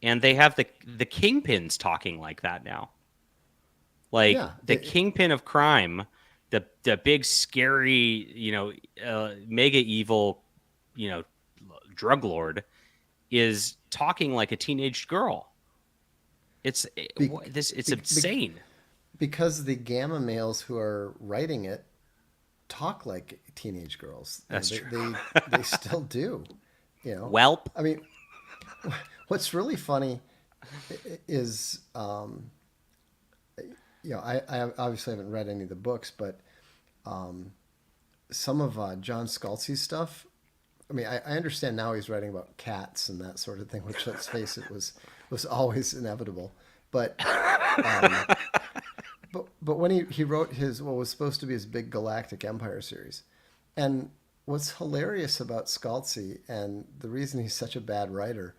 and they have the kingpins talking like that now. The kingpin of crime, the big scary, mega evil, drug lord, is talking like a teenage girl. It's insane. Because the gamma males who are writing it talk like teenage girls. That's true. They still do. Welp. I mean, what's really funny is, I obviously haven't read any of the books, but some of John Scalzi's stuff. I mean, I understand now he's writing about cats and that sort of thing, which, let's face it, was always inevitable. But but when he wrote what was supposed to be his big Galactic Empire series, and what's hilarious about Scalzi, and the reason he's such a bad writer,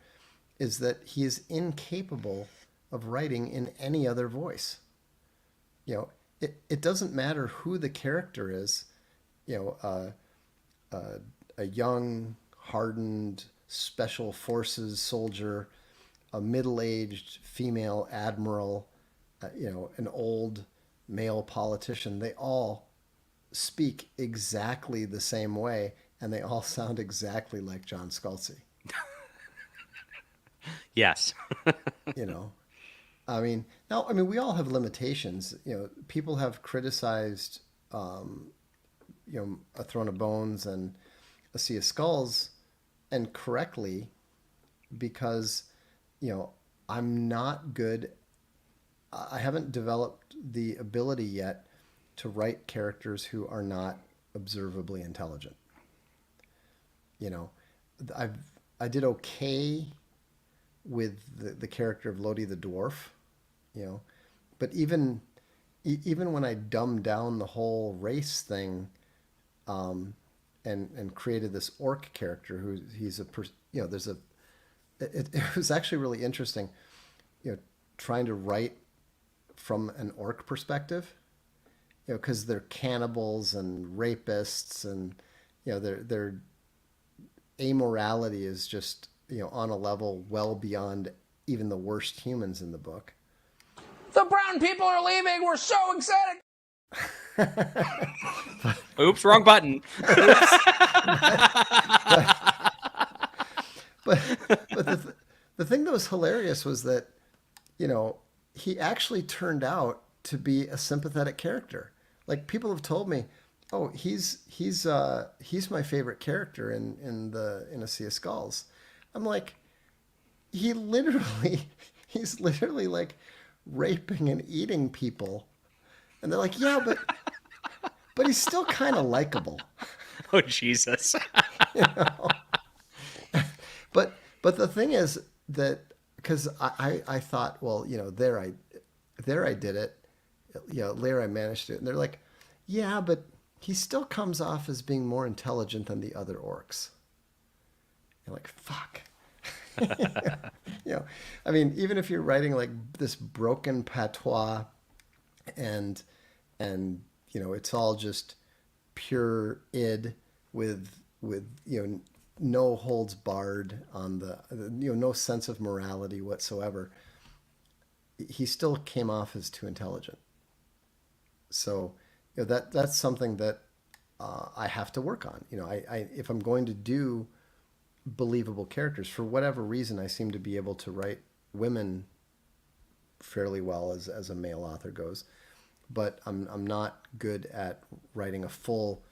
is that he is incapable of writing in any other voice. It doesn't matter who the character is. A young, hardened special forces soldier, a middle-aged female admiral, an old male politician. They all speak exactly the same way, and they all sound exactly like John Scalzi. Yes. I mean, we all have limitations. People have criticized, A Throne of Bones and A Sea of Skulls, and correctly, because, I'm not good. I haven't developed the ability yet to write characters who are not observably intelligent. I did okay with the character of Lodi the dwarf, but even when I dumbed down the whole race thing, and created this orc character it was actually really interesting, trying to write from an orc perspective, because they're cannibals and rapists, and their amorality is just on a level well beyond even the worst humans in the book. The brown people are leaving. We're so excited. Oops, wrong button. but the thing that was hilarious was that, he actually turned out to be a sympathetic character. Like, people have told me, oh, he's my favorite character in A Sea of Skulls. I'm like, he's literally like raping and eating people, and they're like, yeah, but he's still kind of likable. Oh, Jesus. But the thing is that, because I thought, well, there I did it, there I managed it, and they're like, yeah, but he still comes off as being more intelligent than the other orcs. You're like, fuck. You know, I mean, even if you're writing like this broken patois, and you know, it's all just pure id with you know, no holds barred on the you know, no sense of morality whatsoever, he still came off as too intelligent. So, you know, that's something that I have to work on. You know, I if I'm going to do believable characters, for whatever reason, I seem to be able to write women fairly well as a male author goes, but I'm not good at writing a full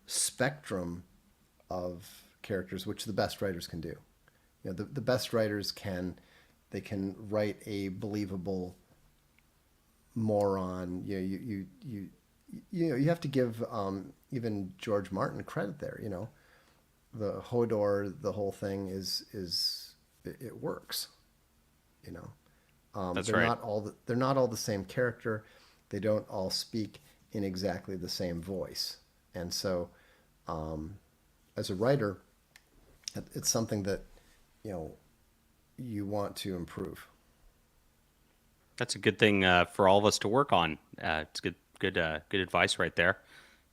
spectrum of characters, which the best writers can do. You know, the best writers can write a believable moron. You know, you know, you have to give even George Martin credit there. You know, the Hodor, the whole thing it works. You know, That's they're right. They're not all the same character. They don't all speak in exactly the same voice, and so as a writer, it's something that, you know, you want to improve. That's a good thing for all of us to work on. It's good advice right there,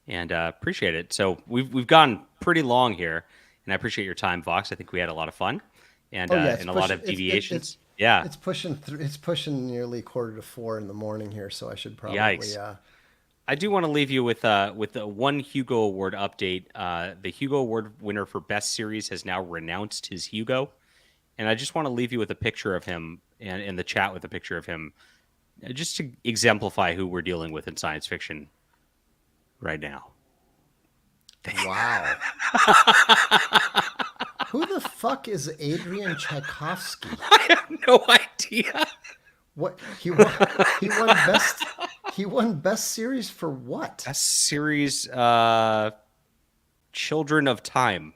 and appreciate it. So we've gone pretty long here, and I appreciate your time, Vox. I think we had a lot of fun, and and a lot of deviations. It's pushing nearly 3:45 in the morning here, so I should probably. Yikes. I do want to leave you with a one Hugo Award update. The Hugo Award winner for Best Series has now renounced his Hugo, and I just want to leave you with a picture of him, and in the chat with a picture of him, just to exemplify who we're dealing with in science fiction right now. Wow. Who the fuck is Adrian Tchaikovsky? I have no idea. What he won best series for what? Best series, Children of Time.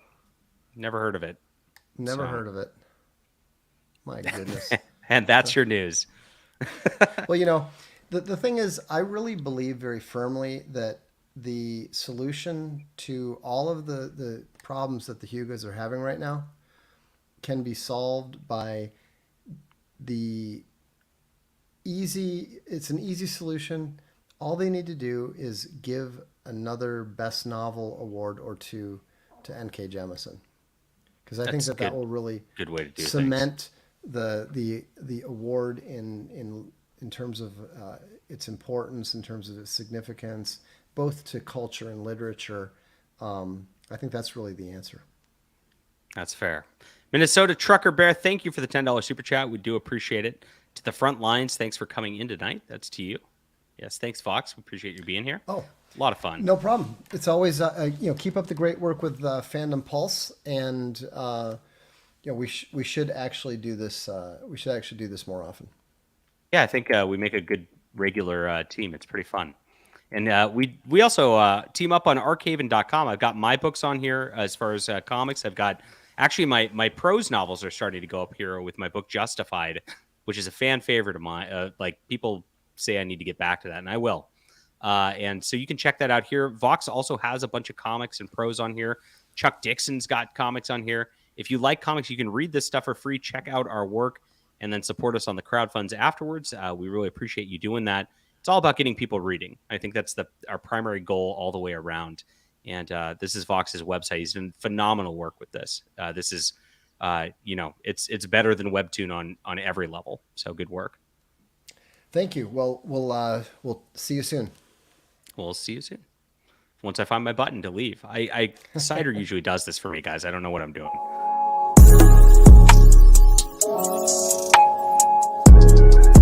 Never heard of it. Never heard of it. My goodness. And that's your news. Well, you know, the thing is, I really believe very firmly that the solution to all of the problems that the Hugos are having right now can be solved by it's an easy solution. All they need to do is give another Best Novel award or two to N.K. Jemisin, because I think that will really good way to do cement the award in terms of its importance, in terms of its significance, both to culture and literature. I think that's really the answer. That's fair. Minnesota Trucker Bear, thank you for the $10 super chat. We do appreciate it. To the front lines, thanks for coming in tonight. That's to you. Yes, thanks, Fox. We appreciate you being here. Oh, a lot of fun. No problem. It's always you know, keep up the great work with Fandom Pulse, and you know, we should actually do this. We should actually do this more often. Yeah, I think we make a good regular team. It's pretty fun. And we also team up on archaven.com. I've got my books on here as far as comics. I've got actually my prose novels are starting to go up here with my book Justified, which is a fan favorite of mine. Like, people say I need to get back to that, and I will. And so you can check that out here. Vox also has a bunch of comics and prose on here. Chuck Dixon's got comics on here. If you like comics, you can read this stuff for free. Check out our work and then support us on the crowdfunds afterwards. We really appreciate you doing that. It's all about getting people reading. I think that's our primary goal all the way around. And this is Vox's website. He's done phenomenal work with this. This is, you know, it's better than Webtoon on every level. So good work. Thank you. Well, we'll see you soon. We'll see you soon. Once I find my button to leave. Cider usually does this for me, guys. I don't know what I'm doing.